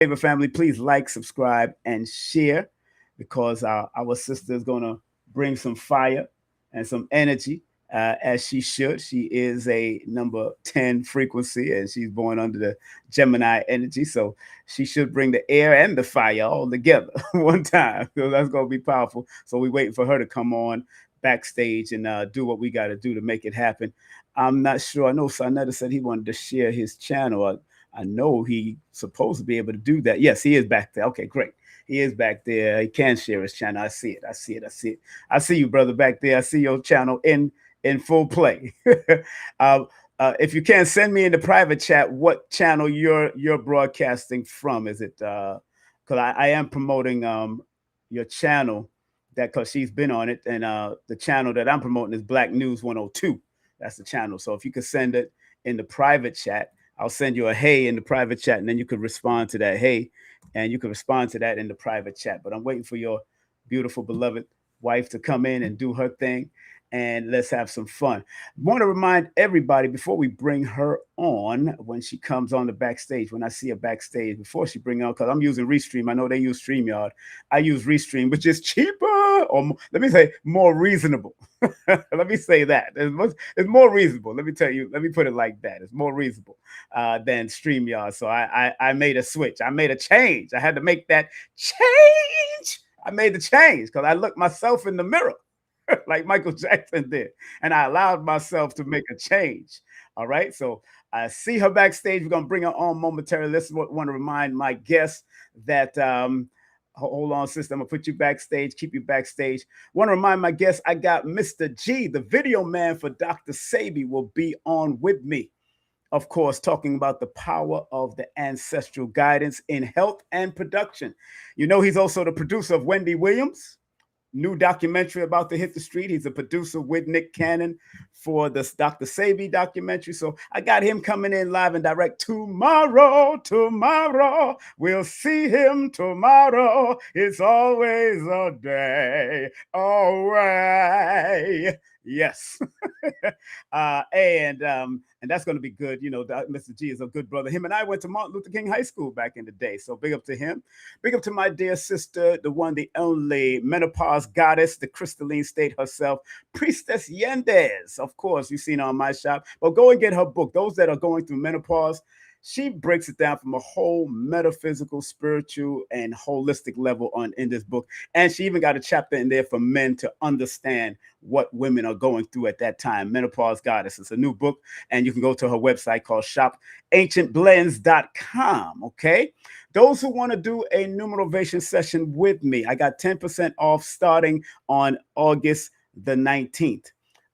Favor family, please like, subscribe, and share because our sister is going to bring some fire and some energy as she should. She is a number 10 frequency and she's born under the Gemini energy. So she should bring the air and the fire all together one time. So that's going to be powerful. So we're waiting for her to come on backstage and do what we got to do to make it happen. I'm not sure. I know Sarnetta said he wanted to share his channel. I know he's supposed to be able to do that. Yes, he is back there. Okay, great. He is back there. He can share his channel. I see it. I see it. I see it. I see you, brother, back there. I see your channel in full play. uh, if you can, send me in the private chat what channel you're broadcasting from. Is it because I am promoting your channel that because she's been on it, and the channel that I'm promoting is Black News 102. That's the channel. So if you could send it in the private chat, I'll send you a hey in the private chat, and then you could respond to that hey, and you can respond to that in the private chat. But I'm waiting for your beautiful, beloved wife to come in and do her thing, and let's have some fun. Want to remind everybody before we bring her on, when she comes on the backstage, when I see her backstage, before she bring her on, because I'm using Restream. I know they use StreamYard. I use Restream, which is cheaper, or let me say more reasonable. Let me say that. It's more reasonable. Let me tell you, let me put it like that. It's more reasonable than StreamYard. So I made a switch. I made a change. I had to make that change. I made the change because I looked myself in the mirror like Michael Jackson did. And I allowed myself to make a change. All right. So I see her backstage. We're going to bring her on momentarily. Let's want to remind my guests that hold on, sister. I'm gonna put you backstage, keep you backstage. Want to remind my guests, I got Mr. G, the video man for Dr. Sabi, will be on with me. Of course, talking about the power of the ancestral guidance in health and production. You know, he's also the producer of Wendy Williams' new documentary about to hit the street. He's a producer with Nick Cannon for this Dr. Sabi documentary. So I got him coming in live and direct tomorrow. Tomorrow. We'll see him tomorrow. It's always a day away. Yes. And that's going to be good. You know, Mr. G is a good brother. Him and I went to Martin Luther King High School back in the day. So big up to him. Big up to my dear sister, the one, the only menopause goddess, the crystalline state herself, Priestess Yendez. Of course, you've seen her on my shop. But go and get her book. Those that are going through menopause, she breaks it down from a whole metaphysical, spiritual, and holistic level in this book. And she even got a chapter in there for men to understand what women are going through at that time. Menopause Goddess. It's a new book, and you can go to her website called shopancientblends.com. Okay. Those who want to do a numerovation session with me, I got 10% off starting on August the 19th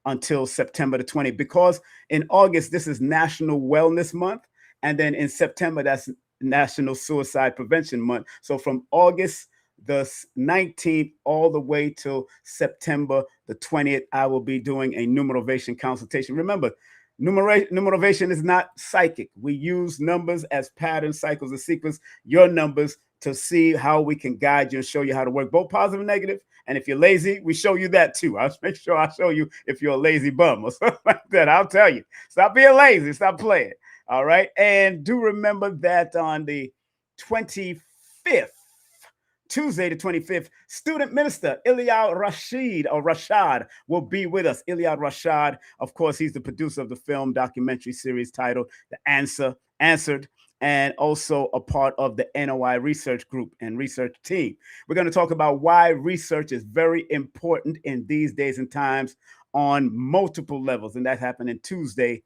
until September the 20th, because in August, this is National Wellness Month. And then in September, that's National Suicide Prevention Month. So from August the 19th all the way till September the 20th, I will be doing a numerovation consultation. Remember, numerovation is not psychic. We use numbers as patterns, cycles, and sequence, your numbers, to see how we can guide you and show you how to work, both positive and negative. And if you're lazy, we show you that too. I'll make sure I show you if you're a lazy bum or something like that. I'll tell you. Stop being lazy. Stop playing. All right. And do remember that on the 25th, Tuesday the 25th, student minister Iliad Rashad will be with us. Iliad Rashad, of course, he's the producer of the film documentary series titled The Answered, and also a part of the NOI research group and research team. We're going to talk about why research is very important in these days and times on multiple levels. And that happened on Tuesday,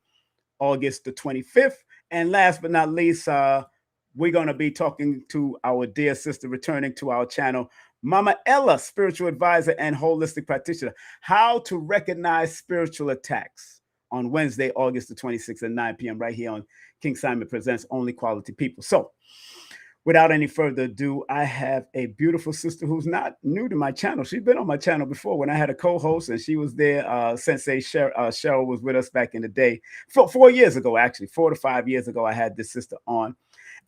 August the 25th. And last but not least, we're going to be talking to our dear sister returning to our channel, Mama Ella, spiritual advisor and holistic practitioner, how to recognize spiritual attacks, on Wednesday, August the 26th at 9 p.m. right here on King Simon Presents Only Quality People. So without any further ado, I have a beautiful sister who's not new to my channel. She's been on my channel before when I had a co-host, and she was there. Sensei Cheryl was with us back in the day. 4 years ago, actually, 4 to 5 years ago, I had this sister on.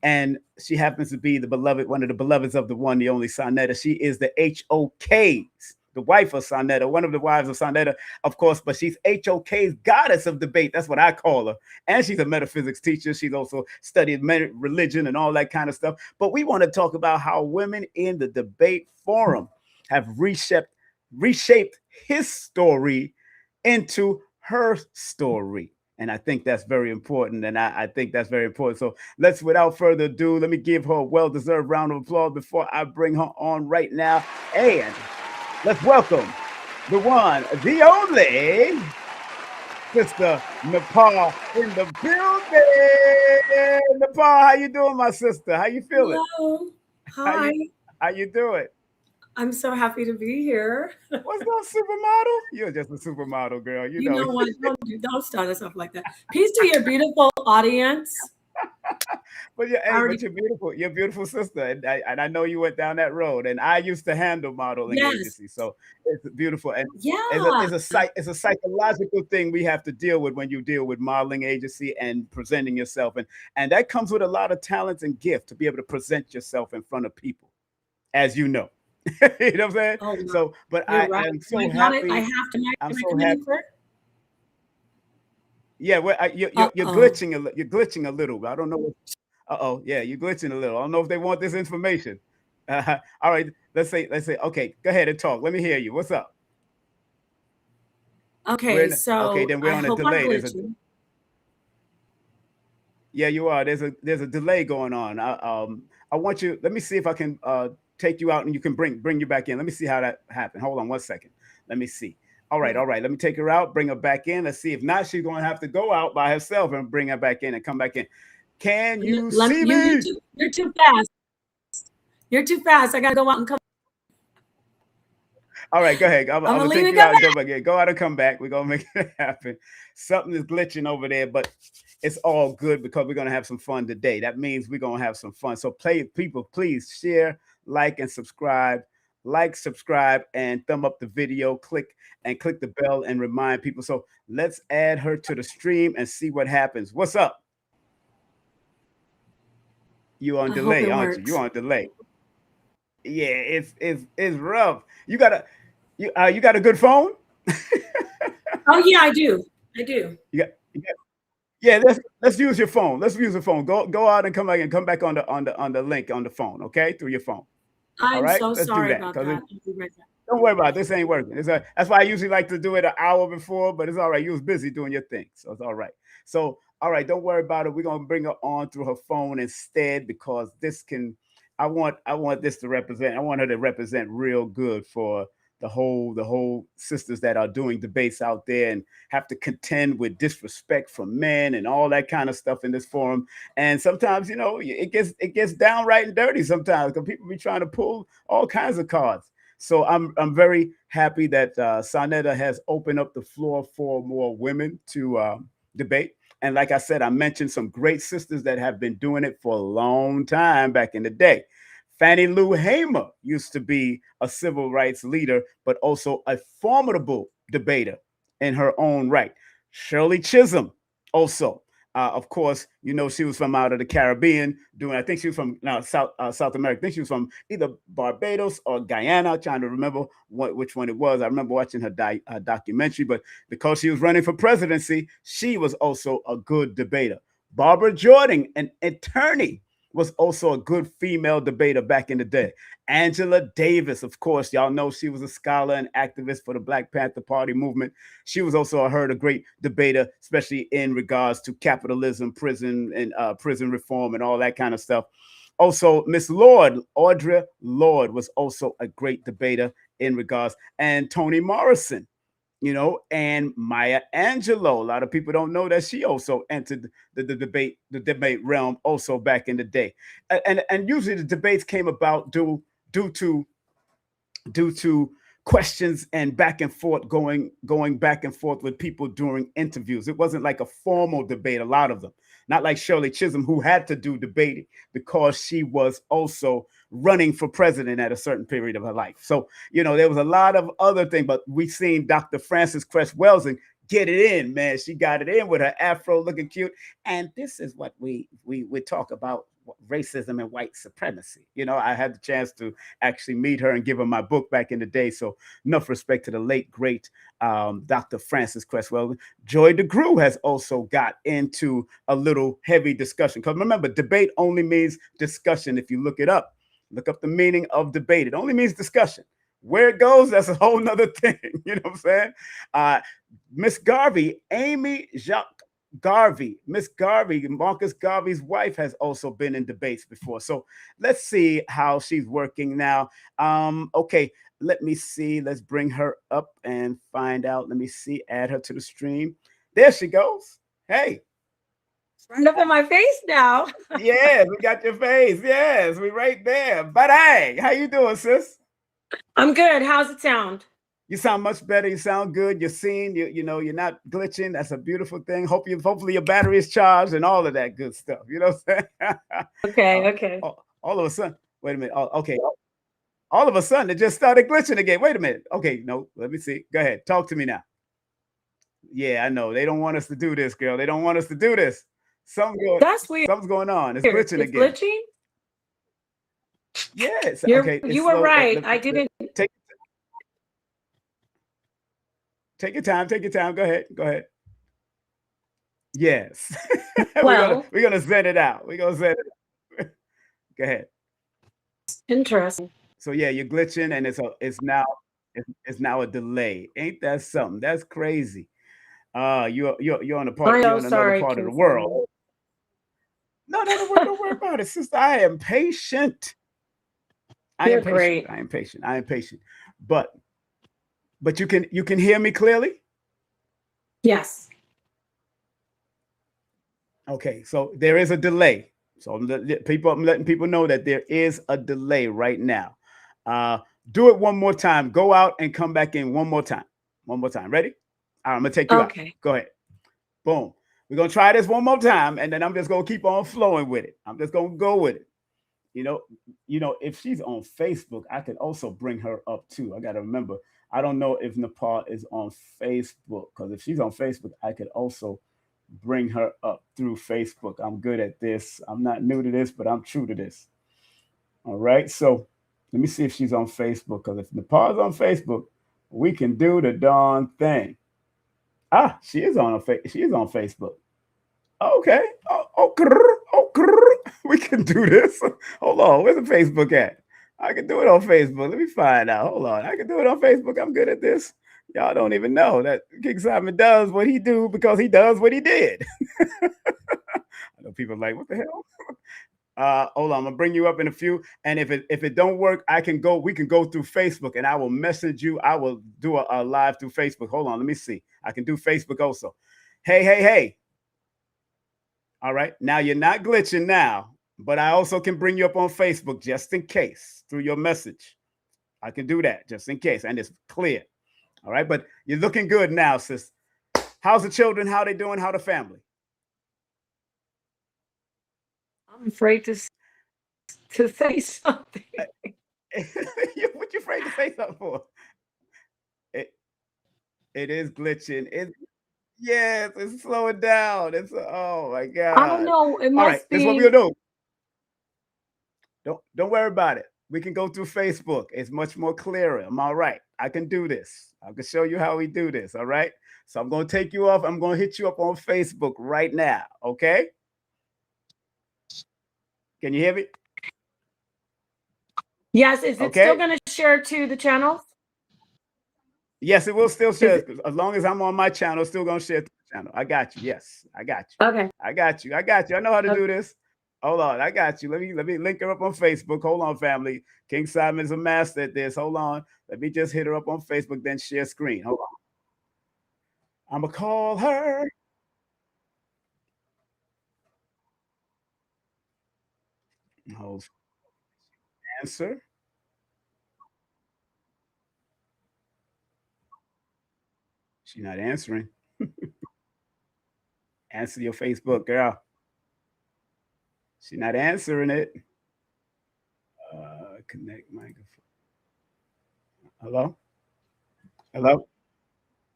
And she happens to be the beloved, one of the beloveds of the one, the only Sarnetta. She is the HOK's the wife of Sonetta, one of the wives of Sonetta, of course, but she's HOK's goddess of debate. That's what I call her. And she's a metaphysics teacher. She's also studied religion and all that kind of stuff. But we want to talk about how women in the debate forum have reshaped his story into her story. And I think that's very important. And I think that's very important. So without further ado, let me give her a well-deserved round of applause before I bring her on right now. And let's welcome the one, the only, Sister Napah in the building. Napah, how you doing, my sister? How you feeling? Hello. Hi. How you doing? I'm so happy to be here. What's up, supermodel? You're just a supermodel, girl. You know what? Don't start us off like that. Peace to your beautiful audience. But but you're beautiful. You're a beautiful sister, and I know you went down that road. And I used to handle modeling agency, so it's beautiful. And it's a psychological thing we have to deal with when you deal with modeling agency and presenting yourself, and that comes with a lot of talents and gift to be able to present yourself in front of people, as you know. You know what I'm saying? Oh, no. So, but I'm so happy. I have to. I'm so happy. Yeah, well, you're glitching. You're glitching a little. I don't know. Yeah, you're glitching a little. I don't know if they want this information. All right, let's say. Okay, go ahead and talk. Let me hear you. What's up? Okay, then we're on a delay. Yeah, you are. There's a delay going on. I want you. Let me see if I can take you out and you can bring you back in. Let me see how that happened. Hold on 1 second. Let me see. All right. Let me take her out, bring her back in. Let's see. If not, she's going to have to go out by herself and bring her back in and come back in. Can you see me? You're too fast. You're too fast. I got to go out and come. All right, go ahead. I'm going to take you out and come back in. Go out and come back. We're going to make it happen. Something is glitching over there, but it's all good because we're going to have some fun today. That means we're going to have some fun. So people, please share, like, and subscribe. Like, subscribe, and thumb up the video. Click the bell and remind people. So let's add her to the stream and see what happens. What's up? You on delay, aren't you? You on delay. Yeah, it's rough. You got a good phone? Oh yeah, I do. Yeah, let's use your phone. Let's use the phone. Go out and come back on the link on the phone, okay? Through your phone. I'm so sorry about that. Don't worry about it. This ain't working. That's why I usually like to do it an hour before, but it's all right. You was busy doing your thing, so it's all right. So, all right, don't worry about it. We're gonna bring her on through her phone instead because I want this to represent. I want her to represent real good for the whole sisters that are doing debates out there and have to contend with disrespect from men and all that kind of stuff in this forum. And sometimes, it gets downright and dirty sometimes because people be trying to pull all kinds of cards. So I'm very happy that Sonetta has opened up the floor for more women to debate. And like I said, I mentioned some great sisters that have been doing it for a long time back in the day. Fannie Lou Hamer used to be a civil rights leader, but also a formidable debater in her own right. Shirley Chisholm also. Of course, she was from out of the Caribbean. I think she was from South America. I think she was from either Barbados or Guyana. Trying to remember which one it was. I remember watching her documentary, but because she was running for presidency, she was also a good debater. Barbara Jordan, an attorney, was also a good female debater back in the day. Angela Davis, of course, y'all know she was a scholar and activist for the Black Panther Party movement. She was also, I heard, a great debater, especially in regards to capitalism, prison, and prison reform and all that kind of stuff. Also, Miss Lord, Audre Lorde, was also a great debater in regards, and Toni Morrison, and Maya Angelou. A lot of people don't know that she also entered the debate realm also back in the day. And usually the debates came about due to questions and back and forth, going back and forth with people during interviews. It wasn't like a formal debate, a lot of them. Not like Shirley Chisholm, who had to do debating because she was also running for president at a certain period of her life. So, there was a lot of other things, but we seen Dr. Frances Cress Welsing get it in, man. She got it in with her afro looking cute. And this is what we talk about racism and white supremacy. You know, I had the chance to actually meet her and give her my book back in the day. So enough respect to the late, great Dr. Frances Cresswell. Joy DeGruy has also got into a little heavy discussion. Because remember, debate only means discussion. If you look it up, look up the meaning of debate. It only means discussion. Where it goes, that's a whole nother thing. You know what I'm saying? Miss Garvey, Amy Jacques Garvey, Miss Garvey, Marcus Garvey's wife, has also been in debates before. So let's see how she's working now. Okay, let me see. Let's bring her up and find out. Let me see. Add her to the stream. There she goes. Hey. Right up in my face now. Yes, we got your face. Yes, we right there. But hey, how you doing, sis? I'm good. How's it sound? You sound much better. You sound good. You're seen. You know, you're not glitching. That's a beautiful thing. Hopefully your battery is charged and all of that good stuff. You know what I'm saying? Okay, okay. All of a sudden, wait a minute. Okay. All of a sudden, it just started glitching again. Wait a minute. Okay, no, let me see. Go ahead. Talk to me now. Yeah, I know. They don't want us to do this, girl. They don't want us to do this. That's weird. Something's going on. It's glitching again. Glitching? Yes. Okay. You were right. I didn't. Take your time. Take your time. Go ahead. Go ahead. Yes. Well, we're gonna send it out. We're gonna send it out. Go ahead. Interesting. So yeah, you're glitching, and it's now a delay. Ain't that something? That's crazy. You're on another part of the world. No, don't worry about it, sister. I am patient. I am patient. But you can hear me clearly? Yes. Okay, so there is a delay. So I'm letting people know that there is a delay right now. Do it one more time. Go out and come back in one more time. One more time. Ready? All right, I'm gonna take you out. Go ahead. Boom. We're gonna try this one more time, and then I'm just gonna keep on flowing with it. I'm just gonna go with it. You know, if she's on Facebook, I could also bring her up too. I gotta remember. I don't know if Napah is on Facebook, because if she's on Facebook, I could also bring her up through Facebook. I'm good at this. I'm not new to this, but I'm true to this. All right. So let me see if she's on Facebook, because if Napah's on Facebook, we can do the darn thing. She is on Facebook. Okay. We can do this. Hold on. Where's the Facebook at? I can do it on Facebook. Let me find out. Hold on. I can do it on Facebook. I'm good at this. Y'all don't even know that King Simon does what he do because he does what he did. I know people are like, what the hell? Hold on. I'm gonna bring you up in a few. And if it don't work, we can go through Facebook, and I will message you. I will do a live through Facebook. Hold on. Let me see. I can do Facebook also. Hey. All right. Now you're not glitching now, but I also can bring you up on Facebook just in case through your message. I can do that just in case, and it's clear. All right. But you're looking good now, sis. How's the children? How they doing? How the family? I'm afraid to say something. What you afraid to say something for? It is glitching. Yes, it's slowing down. Oh my God. I don't know. It must All right, this is what we'll do. Don't worry about it. We can go through Facebook. It's much more clearer. I'm all right. I can do this. I can show you how we do this. All right. So I'm going to take you off. I'm going to hit you up on Facebook right now. Okay. Can you hear me? Yes. Is it still going to share to the channels? Yes, it will still share. As long as I'm on my channel, it's still going to share to the channel. I got you. Yes, I got you. Okay. I got you. I know how to do this. Hold on. I got you. Let me link her up on Facebook. Hold on, family. King Simon's a master at this. Hold on. Let me just hit her up on Facebook, then share screen. Hold on. I'm going to call her. Hold. Answer. She's not answering. Answer your Facebook, girl. She's not answering it. Connect microphone. Hello? Hello?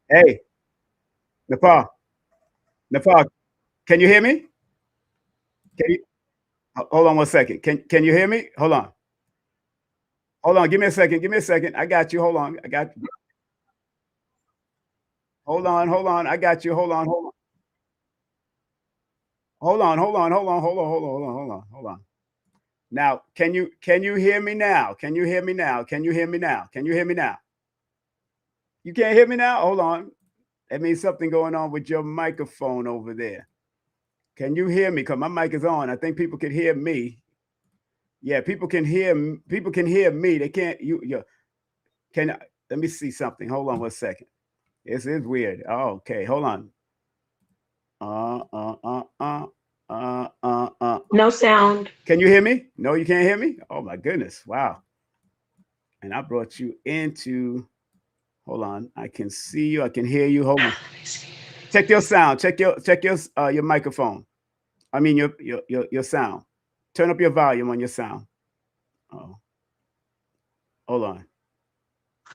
Hey, Napah. Can you hear me? Hold on 1 second. Can you hear me? Hold on. Hold on. Give me a second. Give me a second. I got you. Hold on. I got you. Hold on. Hold on. I got you. Hold on. Hold on. Hold on. Hold on. Hold on. Hold on. Hold on. Hold on. Hold on. Hold on. Now, can you hear me now? Can you hear me now? Can you hear me now? Can you hear me now? You can't hear me now? Hold on. That means something going on with your microphone over there. Can you hear me? Because my mic is on. I think people can hear me. Yeah, people can hear me. They can't. Let me see something. Hold on 1 second. This is weird. Oh, okay. Hold on. No sound. Can you hear me? No, you can't hear me? Oh my goodness. Wow. And I brought you into, hold on. I can see you. I can hear you. Hold on. Check your sound. Check your microphone. I mean your sound. Turn up your volume on your sound. Oh. Hold on.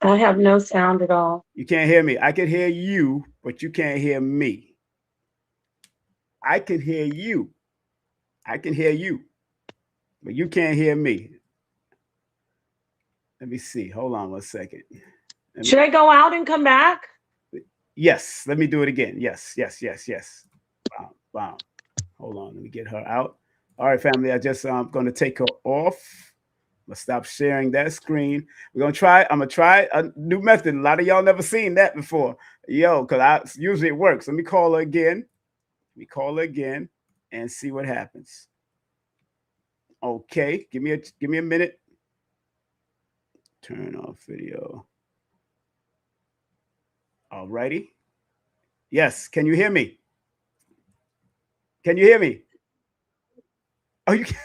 I have no sound at all. You can't hear me. I can hear you, but you can't hear me. I can hear you. I can hear you, but you can't hear me. Let me see. Hold on 1 second. Should I go out and come back? Yes. Let me do it again. Yes. Wow. Hold on. Let me get her out. All right, family. I just I'm going to take her off. I'm going to stop sharing that screen. I'm going to try a new method. A lot of y'all never seen that before. Because usually it works. Let me call her again. And see what happens. Okay, give me a minute. Turn off video. All righty. Yes, can you hear me? Can you hear me? Oh, you can.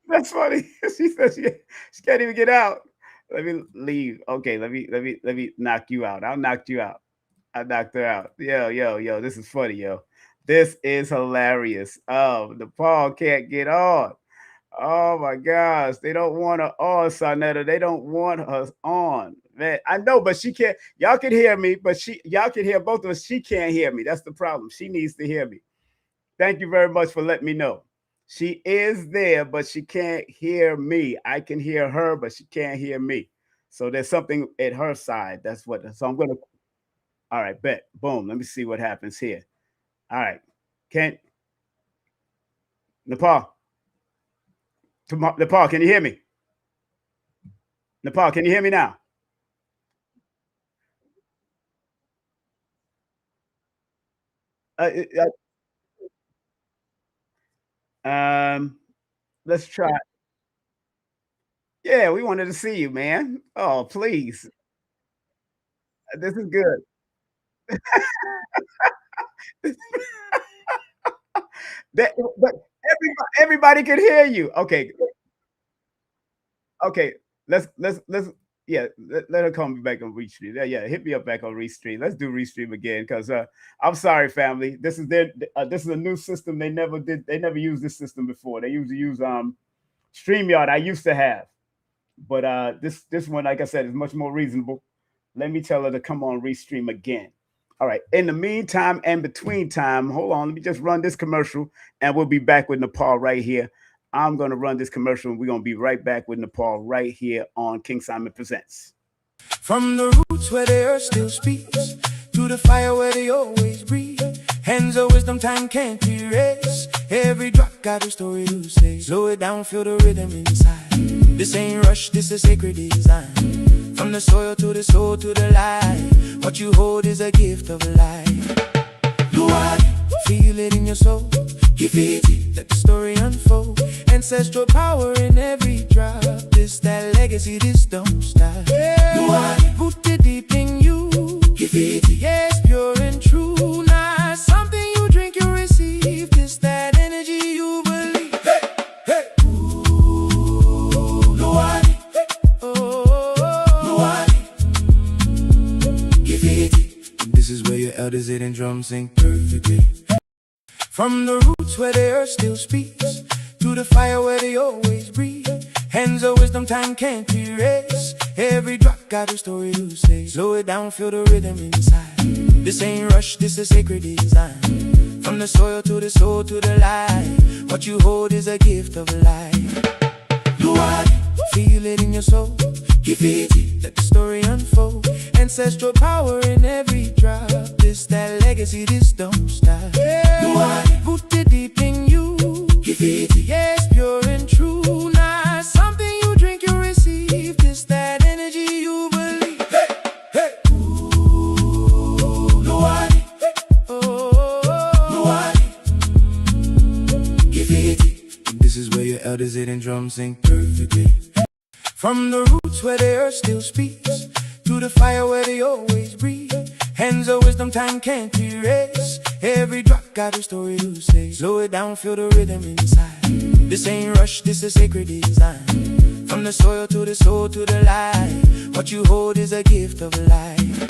That's funny. She says she can't even get out. Let me leave. Okay, let me knock you out. I'll knock you out. I knocked her out. Yo, this is funny, yo. This is hilarious. Oh, Nepal can't get on. Oh my gosh. They don't want her on, Sarnetta. They don't want us on. Man, I know, but she can't. Y'all can hear me, but y'all can hear both of us. She can't hear me. That's the problem. She needs to hear me. Thank you very much for letting me know. She is there, but she can't hear me. I can hear her, but she can't hear me. So there's something at her side. So I'm gonna. All right, bet. Boom. Let me see what happens here. All right. Nepal, can you hear me? Nepal, can you hear me now? Let's try. Yeah, we wanted to see you, man. Oh, please. This is good. But everybody can hear you. Okay. Let's yeah, let her come back on Restream. Yeah, hit me up back on Restream. Let's do Restream again because I'm sorry, family. This is a new system. They never used this system before. They usually use StreamYard. I used to have, but this one, like I said, is much more reasonable. Let me tell her to come on Restream again. All right. In the meantime and between time, hold on. Let me just run this commercial and we'll be back with Nepal right here. I'm going to run this commercial and we're going to be right back with Nepal right here on King Simon Presents. From the roots where the earth still speaks, to the fire where they always breathe, hands of wisdom time can't erase. Every drop got a story to say. Slow it down, feel the rhythm inside. This ain't rush, this is sacred design. From the soil to the soul to the light, what you hold is a gift of life. You are, feel it in your soul. Give it, let the story unfold. Ancestral power in every drop. This that legacy, this don't stop. You are rooted deep in you. Give it, yes, pure and true. Not something you drink, you receive. This that energy you believe. Hey. Ooh, Luwadi. Luwadi. Give it. This is where your elders hit and drums sing perfectly. From the roots where the earth still speaks, to the fire where they always breathe, hands of wisdom time can't erase. Every drop got a story to say. Slow it down, feel the rhythm inside. This ain't rush, this is sacred design. From the soil to the soul to the light, what you hold is a gift of life. Feel it in your soul, give it, let the story unfold. Ancestral power in every drop, this that legacy, this don't stop. Rooted deep in you, give it, yes, pure and true. Not something you drink, you receive, this that energy you believe. Hey, hey. Ooh, Luani, oh, Luani, give it. This is where your elders hit and drums sing perfectly. From the roots where the earth still speaks, to the fire where they always breathe. Hands of wisdom time can't erase. Every drop got a story to say. Slow it down, feel the rhythm inside. This ain't rush, this is sacred design. From the soil to the soul to the light, what you hold is a gift of life.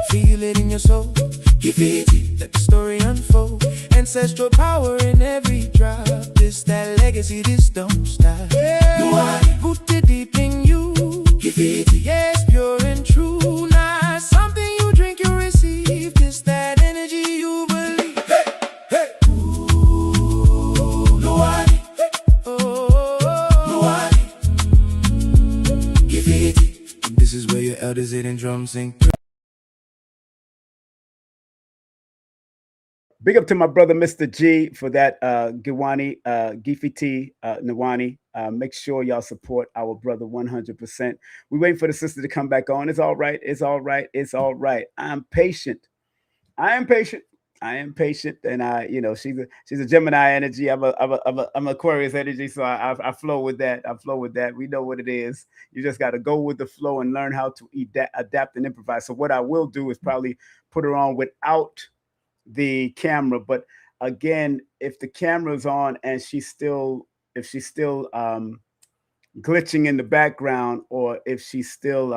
Feel it in your soul, give it, let the story unfold. Ancestral power in every drop, this that legacy, this don't stop. Rooted deep in you, give it, yes, pure and true. Not something you drink, you receive, this that energy you believe. Hey, hey. Ooh, Luani, oh, Luani, give it. This is where your elders hit and drums sing. Big up to my brother, Mr. G, for that Giwani, Gifiti, Nawani. Make sure y'all support our brother 100%. We waiting for the sister to come back on. It's all right. It's all right. It's all right. I'm patient. I am patient. I am patient, and she's a Gemini energy. I'm Aquarius energy, so I flow with that. I flow with that. We know what it is. You just got to go with the flow and learn how to adapt and improvise. So what I will do is probably put her on without the camera, but again, if the camera's on and if she's still glitching in the background, or if she's still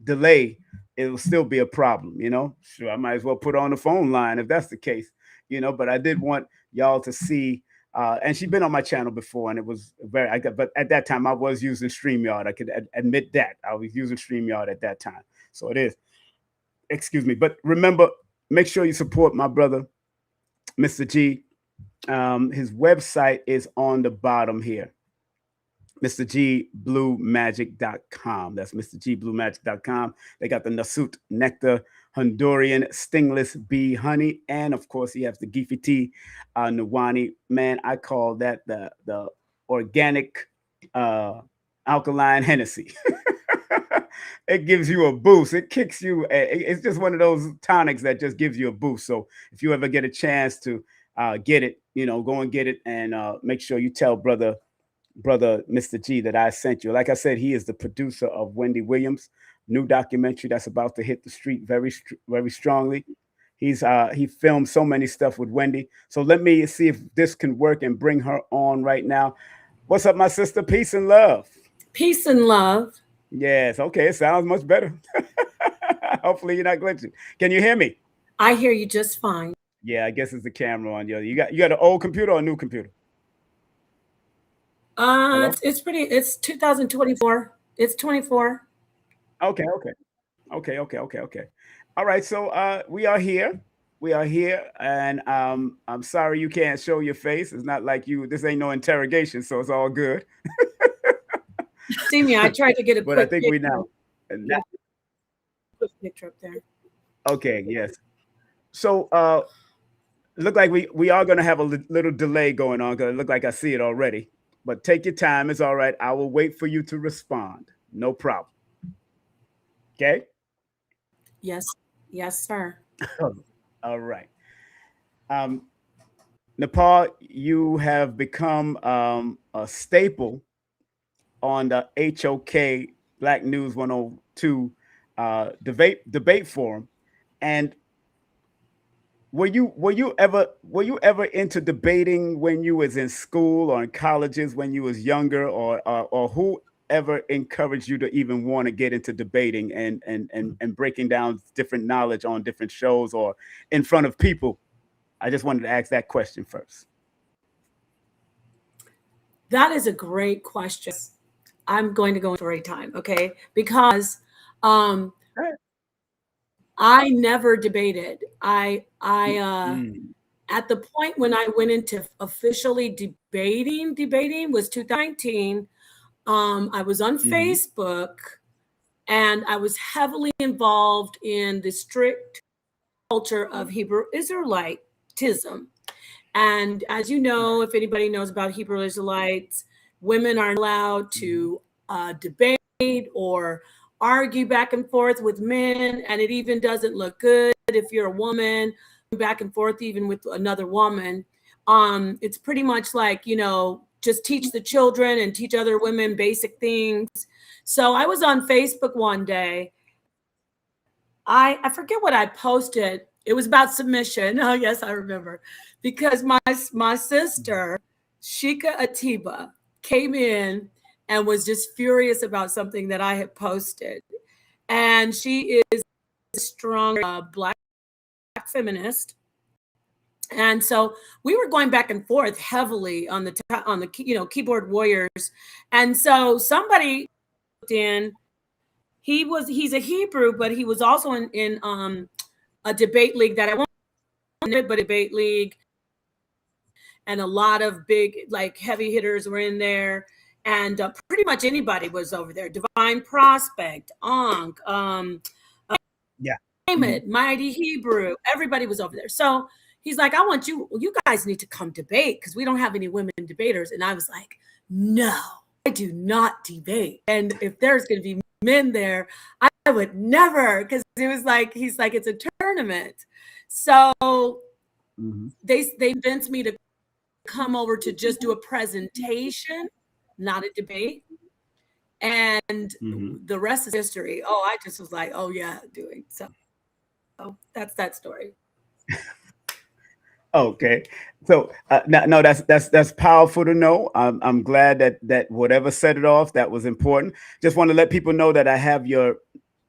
delay, it'll still be a problem. Sure, I might as well put her on the phone line if that's the case. But I did want y'all to see, and she's been on my channel before, and it was but at that time I was using StreamYard. I could admit that I was using StreamYard at that time, so it is, excuse me. But remember, make sure you support my brother, Mr. G. His website is on the bottom here. MrGBlueMagic.com. That's MrGBlueMagic.com. They got the Nasut Nectar Honduran Stingless Bee Honey. And of course, he has the Gifi Tea Nawani. Man, I call that the organic alkaline Hennessy. It gives you a boost. It kicks you. It's just one of those tonics that just gives you a boost. So if you ever get a chance to get it, go and get it, and make sure you tell brother Mr. G that I sent you. Like I said, he is the producer of Wendy Williams' new documentary that's about to hit the street very strongly. He filmed so many stuff with Wendy. So let me see if this can work and bring her on right now. What's up, my sister? Peace and love. Peace and love. Yes. Okay. It sounds much better. Hopefully you're not glitching. Can you hear me? I hear you just fine. Yeah, I guess it's the camera on you. You got an old computer or a new computer? It's 2024. It's 24. Okay. All right. So we are here. And I'm sorry you can't show your face. It's not like this ain't no interrogation, so it's all good. See me, I tried to get a but quick I think picture. we now. Quick picture up there. Okay, yes. So look like we are going to have a little delay going on, because it look like I see it already. But take your time. It's all right. I will wait for you to respond. No problem. Okay? Yes, sir. All right. Napah, you have become a staple on the HOK Black News 102 debate forum. And were you ever into debating when you was in school or in colleges when you was younger, or whoever encouraged you to even want to get into debating and breaking down different knowledge on different shows or in front of people? I just wanted to ask that question first. That is a great question. I'm going to go into story time, okay? Because I never debated. Mm, At the point when I went into officially debating was 2019. I was on mm-hmm, Facebook and I was heavily involved in the strict culture of Hebrew Israelitism. And as you know, right. if anybody knows about Hebrew Israelites, women aren't allowed Mm-hmm, to debate or argue back and forth with men. And it even doesn't look good if you're a woman back and forth, even with another woman. It's pretty much like, just teach the children and teach other women basic things. So I was on Facebook one day. I forget what I posted. It was about submission. Oh yes, I remember, because my sister Shika Atiba came in and was just furious about something that I had posted, and she is a strong black feminist. And so we were going back and forth heavily on the keyboard warriors. And so somebody in, he's a Hebrew, but he was also in a debate league that I won't, but debate league, and a lot of big like heavy hitters were in there, and pretty much anybody was over there. Divine Prospect, Ankh, yeah. name Mm-hmm, it, Mighty Hebrew, everybody was over there. So he's like, I want you guys need to come debate because we don't have any women debaters. And I was like, no, I do not debate. And if there's going to be men there, I would never, because it was like, he's like, it's a tournament. So mm-hmm, they convinced me to come over to just do a presentation, not a debate. And mm-hmm. the rest is history. Oh, I just was like, oh yeah, doing so. That's that story. Okay, so no, that's powerful to know. I'm glad that whatever set it off, that was important. Just want to let people know that I have your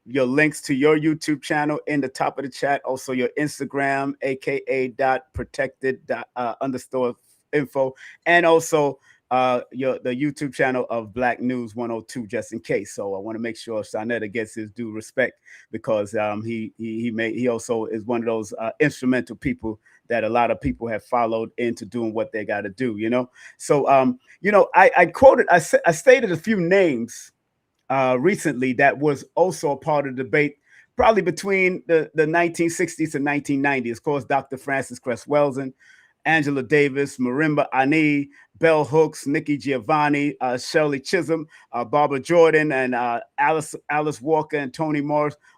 links to your YouTube channel in the top of the chat. Also, your Instagram, aka .protected underscore info, and also the YouTube channel of Black News 102, just in case. So I want to make sure Shanetta gets his due respect, because he also is one of those instrumental people that a lot of people have followed into doing what they got to do. So I stated a few names recently that was also a part of the debate, probably between the 1960s to 1990s. Of course, Dr. Frances Cress Welsing, Angela Davis, Marimba Ani, Bell Hooks, Nikki Giovanni, Shirley Chisholm, Barbara Jordan, and Alice Walker, and Toni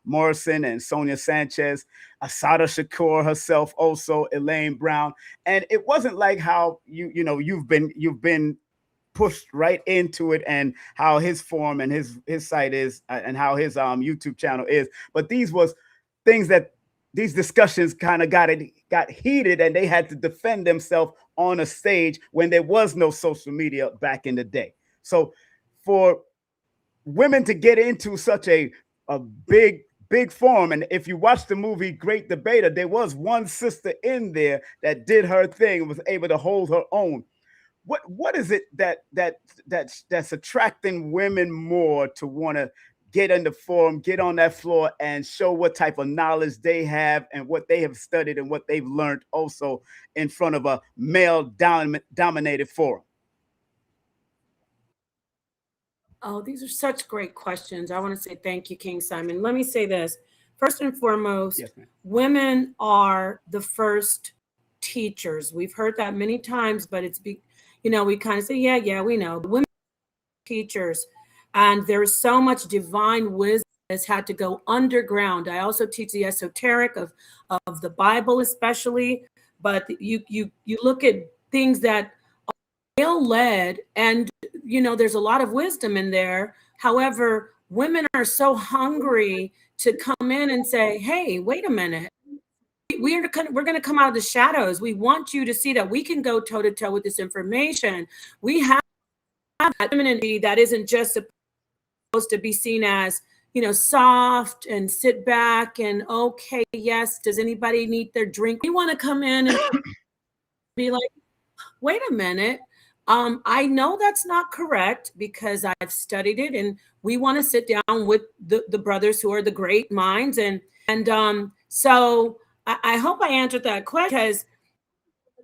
Morrison, and Sonia Sanchez, Asada Shakur herself, also Elaine Brown. And it wasn't like how you've been pushed right into it, and how his form and his site is, and how his YouTube channel is. But these was things that these discussions kind of got heated, and they had to defend themselves on a stage when there was no social media back in the day. So for women to get into such a big forum, and if you watch the movie Great Debater, there was one sister in there that did her thing and was able to hold her own. What is it that's attracting women more to want to get in the forum, get on that floor, and show what type of knowledge they have and what they have studied and what they've learned, also in front of a male dominated forum? Oh, these are such great questions. I want to say thank you, King Simon. Let me say this. First and foremost, Yes, ma'am. women are the first teachers. We've heard that many times, but we kind of say, yeah, we know. Women are teachers, and there's so much divine wisdom has had to go underground. I also teach the esoteric of the Bible, especially, but you look at things that male led, and there's a lot of wisdom in there. However, women are so hungry to come in and say, hey, wait a minute, we're going to come out of the shadows. We want you to see that we can go toe to toe with this information. We have that femininity that isn't just supposed to be seen as soft and sit back and okay, yes, does anybody need their drink? We want to come in and be like, wait a minute, I know that's not correct because I've studied it, and we want to sit down with the brothers who are the great minds and So I hope I answered that question, because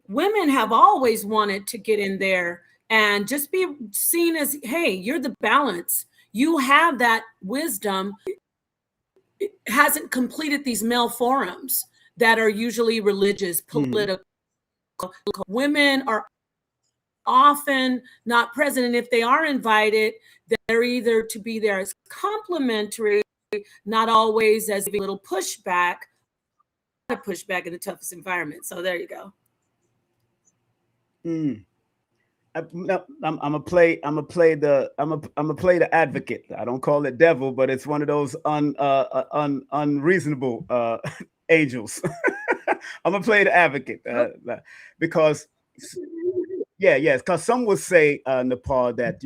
women have always wanted to get in there and just be seen as, hey, you're the balance. You have that wisdom. It hasn't completed these male forums that are usually religious, political. Women are often not present, and if they are invited, they're either to be there as complimentary, not always as a little pushback in the toughest environment. So there you go. I'm gonna play the advocate. I don't call it devil, but it's one of those unreasonable angels. I'm gonna play the advocate because because some would say, Nepal, that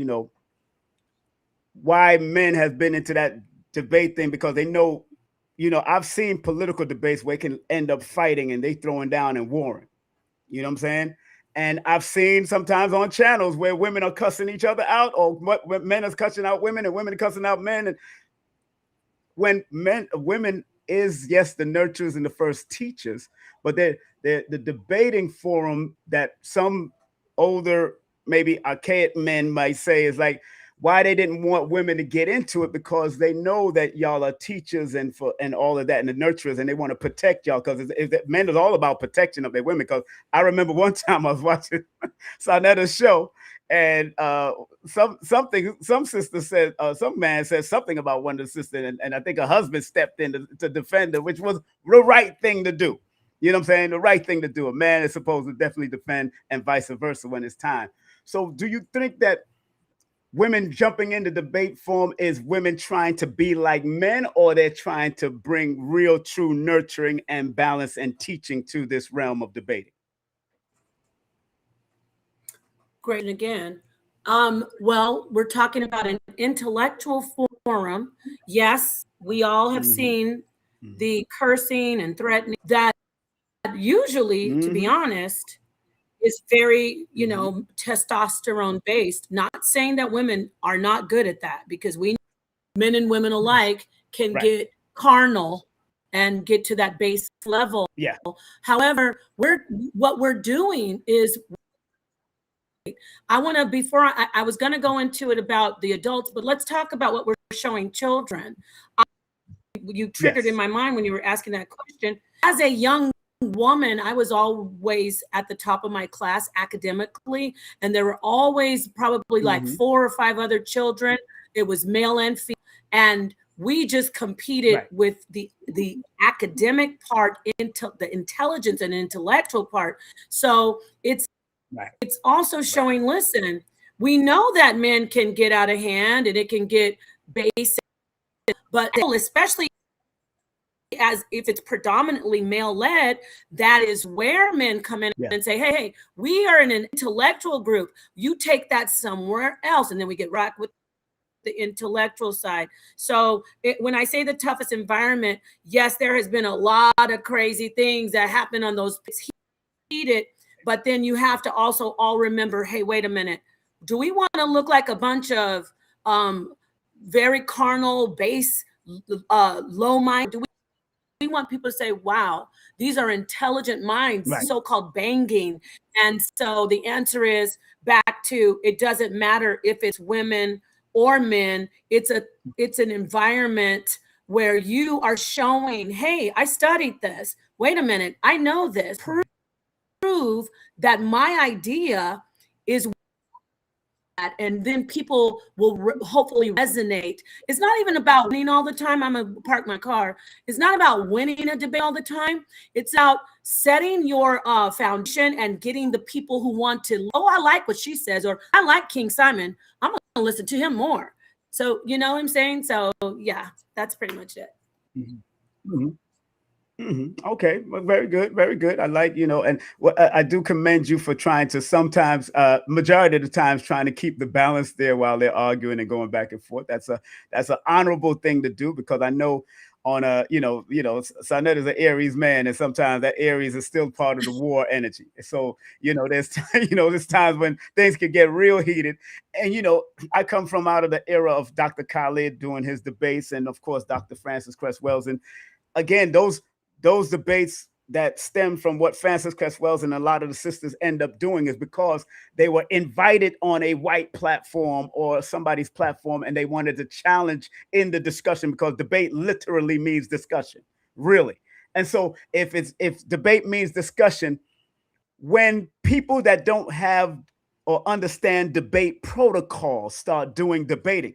why men have been into that debate thing, because they know, I've seen political debates where it can end up fighting and they throwing down and warring. You know what I'm saying? And I've seen sometimes on channels where women are cussing each other out, or men are cussing out women and women are cussing out men. And when women is, yes, the nurturers and the first teachers, but they're the debating forum that some older, maybe archaic men might say is like, why they didn't want women to get into it, because they know that y'all are teachers and all of that, and the nurturers, and they want to protect y'all, because men is all about protection of their women. Because I remember one time I was watching Sanetta's show, and some sister said, some man said something about one of the sisters, and I think her husband stepped in to defend her, which was the right thing to do. You know what I'm saying? The right thing to do. A man is supposed to definitely defend, and vice versa when it's time. So do you think that women jumping into debate form is women trying to be like men, or they're trying to bring real, true nurturing and balance and teaching to this realm of debating? Great. Again, well, we're talking about an intellectual forum. Yes, we all have seen the cursing and threatening that usually, to be honest, is very, testosterone based. Not saying that women are not good at that, because we, men and women alike, can get carnal and get to that base level. Yeah. However, what we're doing is, I want to, before I was going to go into it about the adults, but let's talk about what we're showing children. You triggered in my mind when you were asking that question. As a young woman, I was always at the top of my class academically, and there were always probably like 4 or 5 other children. It was male and female, and we just competed with the academic part, into the intelligence and intellectual part. So it's also showing, listen, we know that men can get out of hand and it can get basic, but especially as if it's predominantly male led, that is where men come in and say, hey, we are in an intellectual group. You take that somewhere else. And then we get right with the intellectual side. So when I say the toughest environment, yes, there has been a lot of crazy things that happen on those heated, but then you have to also all remember, hey, wait a minute. Do we want to look like a bunch of very carnal, base, low mind? Do we want people to say, wow, these are intelligent minds, so-called banging? And so the answer is back to, it doesn't matter if it's women or men. It's an environment where you are showing, hey, I studied this. Wait a minute, I know this. Prove that my idea is that, and then people will hopefully resonate. It's not even about winning all the time. I'm gonna park my car. It's not about winning a debate all the time. It's about setting your foundation and getting the people who want to, oh, I like what she says, or I like King Simon, I'm gonna listen to him more. So you know what I'm saying? So yeah, that's pretty much it. Okay, well, very good, very good. I like, and I do commend you for trying to sometimes, majority of the times, trying to keep the balance there while they're arguing and going back and forth. That's an honorable thing to do, because I know on Sanet is an Aries man, and sometimes that Aries is still part of the war energy. So there's there's times when things can get real heated, and I come from out of the era of Dr. Khalid doing his debates, and of course Dr. Francis Cress Wells, and again, those debates that stem from what Frances Cress Wells and a lot of the sisters end up doing is because they were invited on a white platform or somebody's platform, and they wanted to challenge in the discussion, because debate literally means discussion, really. And so if debate means discussion, when people that don't have or understand debate protocols start doing debating,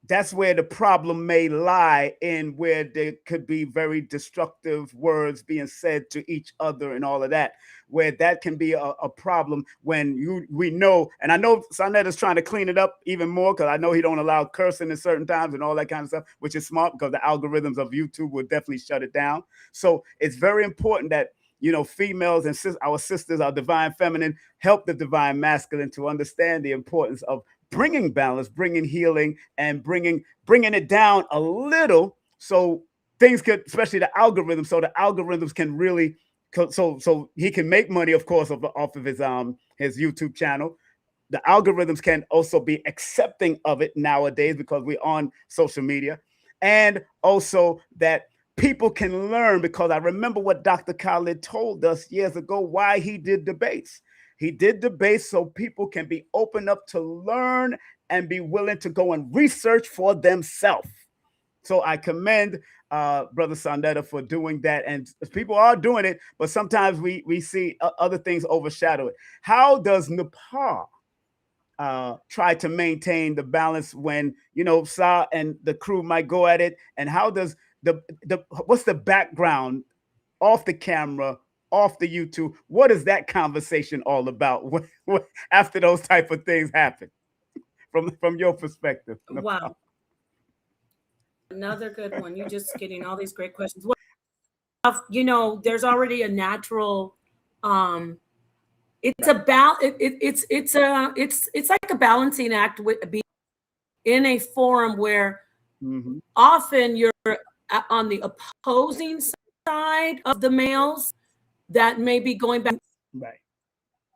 that's where the problem may lie, in where there could be very destructive words being said to each other and all of that, where that can be a problem when we know, and I know Sonetta is trying to clean it up even more, because I know he don't allow cursing at certain times and all that kind of stuff, which is smart, because the algorithms of YouTube will definitely shut it down. So it's very important that, you know, females and our sisters, our divine feminine, help the divine masculine to understand the importance of bringing balance, bringing healing, and bringing it down a little, so things could, especially the algorithms, so the algorithms can really, so he can make money, of course, off of his YouTube channel. The algorithms can also be accepting of it nowadays, because we're on social media, and also that people can learn, because I remember what Dr. Khalid told us years ago, why he did debates. He did debates so people can be open up to learn and be willing to go and research for themselves. So I commend Brother Sonetta for doing that. And people are doing it, but sometimes we see other things overshadow it. How does Napah try to maintain the balance when, you know, Sa and the crew might go at it? And how does what's the background off the camera, off the YouTube? What is that conversation all about after those type of things happen from your perspective? Wow. Another good one. You're just getting all these great questions. Well, you know, there's already a natural, it's about, it's like a balancing act with being in a forum where often you're on the opposing side of the males that may be going back. Right.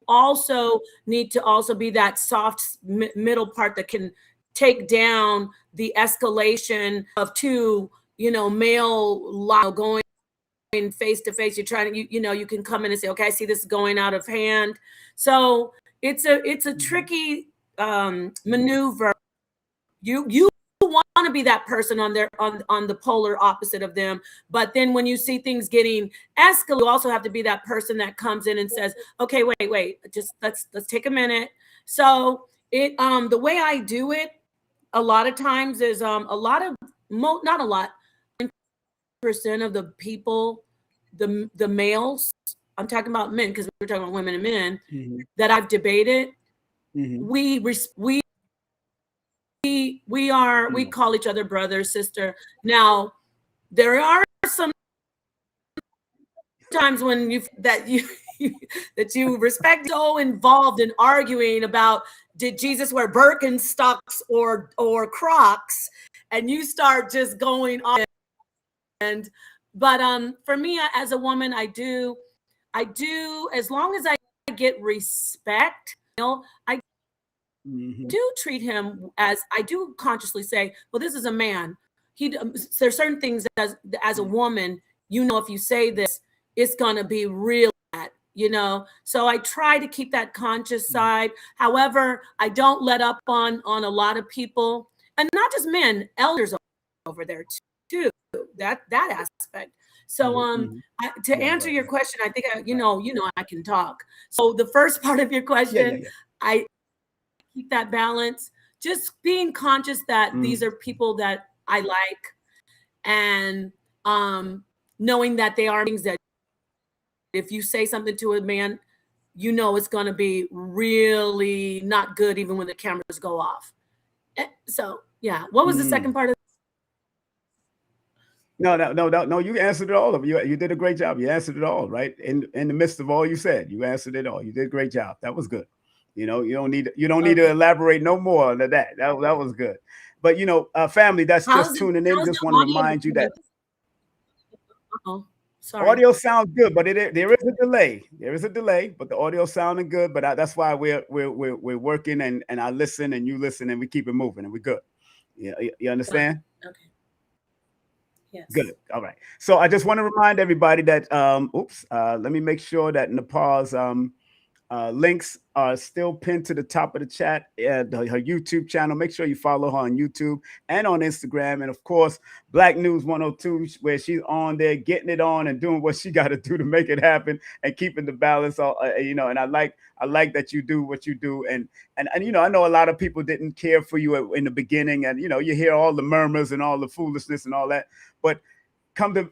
Also need to also be that soft middle part that can take down the escalation of two, you know, male going face to face. You're trying to, you know, you can come in and say, okay, I see this is going out of hand. So it's a tricky maneuver. You want to be that person on the polar opposite of them, but then when you see things getting escalated, you also have to be that person that comes in and says, okay, wait, just let's take a minute. So it the way I do it a lot of times is not a lot, 9% of the people, the males, I'm talking about men because we're talking about women and men, that I've debated, we call each other brother, sister. Now, there are some times when you respect, so involved in arguing about, did Jesus wear Birkenstocks or Crocs, and you start just going on. But for me as a woman, I do as long as I get respect, you know, I do treat him as, I do consciously say, well, this is a man. There's certain things as a woman, you know, if you say this, it's gonna be real bad, you know. So I try to keep that conscious side. However, I don't let up on a lot of people, and not just men, elders over there too. That aspect. So to answer your question, I think you know I can talk. So the first part of your question, I keep that balance, just being conscious that these are people that I like, and knowing that they are things that if you say something to a man, you know it's going to be really not good even when the cameras go off. So yeah, what was the second part of? No, you answered it all of you. You did a great job. You answered it all, right? In the midst of all you said, you answered it all. You did a great job. That was good. You know, you don't need to elaborate no more than that. That was good. But you know, family that's just tuning in, just want to remind you that sorry. Audio sounds good, but there is a delay. There is a delay, but the audio sounding good. But that's why we're working, and I listen and you listen, and we keep it moving, and we're good. You understand? Okay. Yes. Good. All right. So I just want to remind everybody that, let me make sure that Napah's links are still pinned to the top of the chat. Her YouTube channel. Make sure you follow her on YouTube and on Instagram. And of course, Black News 102, where she's on there getting it on and doing what she got to do to make it happen and keeping the balance. And I like that you do what you do. And I know a lot of people didn't care for you in the beginning. And, you hear all the murmurs and all the foolishness and all that. But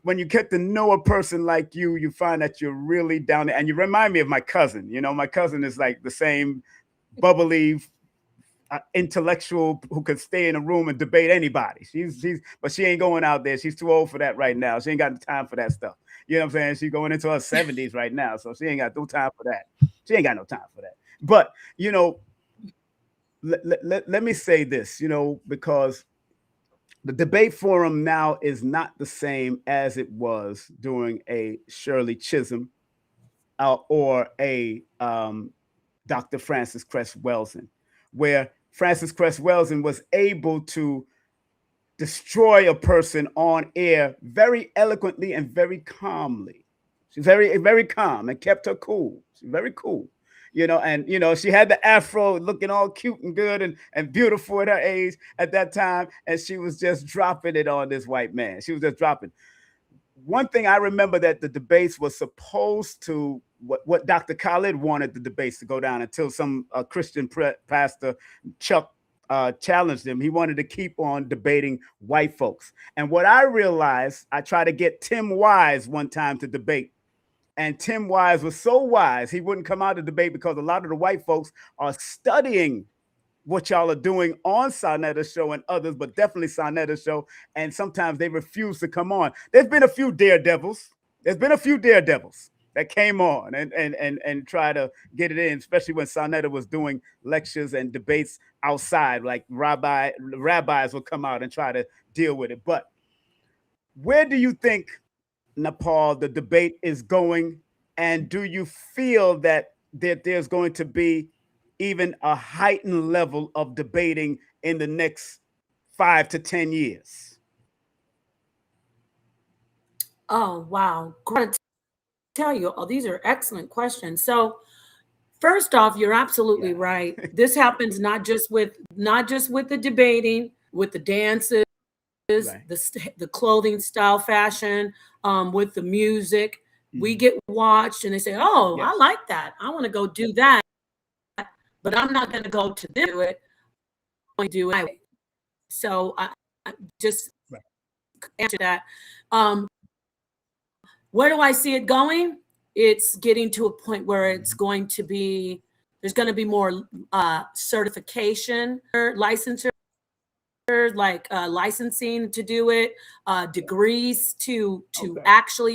when you get to know a person like you find that you're really down there. And you remind me of my cousin. My cousin is like the same bubbly intellectual who could stay in a room and debate anybody. But she ain't going out there. She's too old for that right now. She ain't got the time for that stuff. You know what I'm saying? She's going into her 70s right now. So she ain't got no time for that. She ain't got no time for that. But, let me say this, because the debate forum now is not the same as it was during a Shirley Chisholm or a Dr. Frances Cress Welsing, where Frances Cress Welsing was able to destroy a person on air very eloquently and very calmly. She's very, very calm and kept her cool. She's very cool. She had the afro looking all cute and good and beautiful at her age at that time. And she was just dropping it on this white man. She was just dropping. One thing I remember that the debates was supposed to, what Dr. Khalid wanted the debates to go down until some Christian pastor, Chuck, challenged him. He wanted to keep on debating white folks. And what I realized, I tried to get Tim Wise one time to debate. And Tim Wise was so wise, he wouldn't come out to debate because a lot of the white folks are studying what y'all are doing on Sarnetta's show and others, but definitely Sarnetta's show. And sometimes they refuse to come on. There's been a few daredevils. That came on and try to get it in, especially when Sarnetta was doing lectures and debates outside, like rabbis would come out and try to deal with it. But where do you think, Napah, the debate is going, and do you feel that there's going to be even a heightened level of debating in the next 5 to 10 years? Oh, wow. Great to tell you. Oh, these are excellent questions. So first off, you're absolutely right. This happens not just with the debating, with the dances, right, the clothing style, fashion, with the music. Mm-hmm. We get watched and they say, oh, yes, I like that. I want to go do that. But I'm not going to go to do it. I'm going to do it. So I just answer that. Where do I see it going? It's getting to a point where it's going to be, there's going to be more certification, licensure, like licensing to do it, degrees to actually,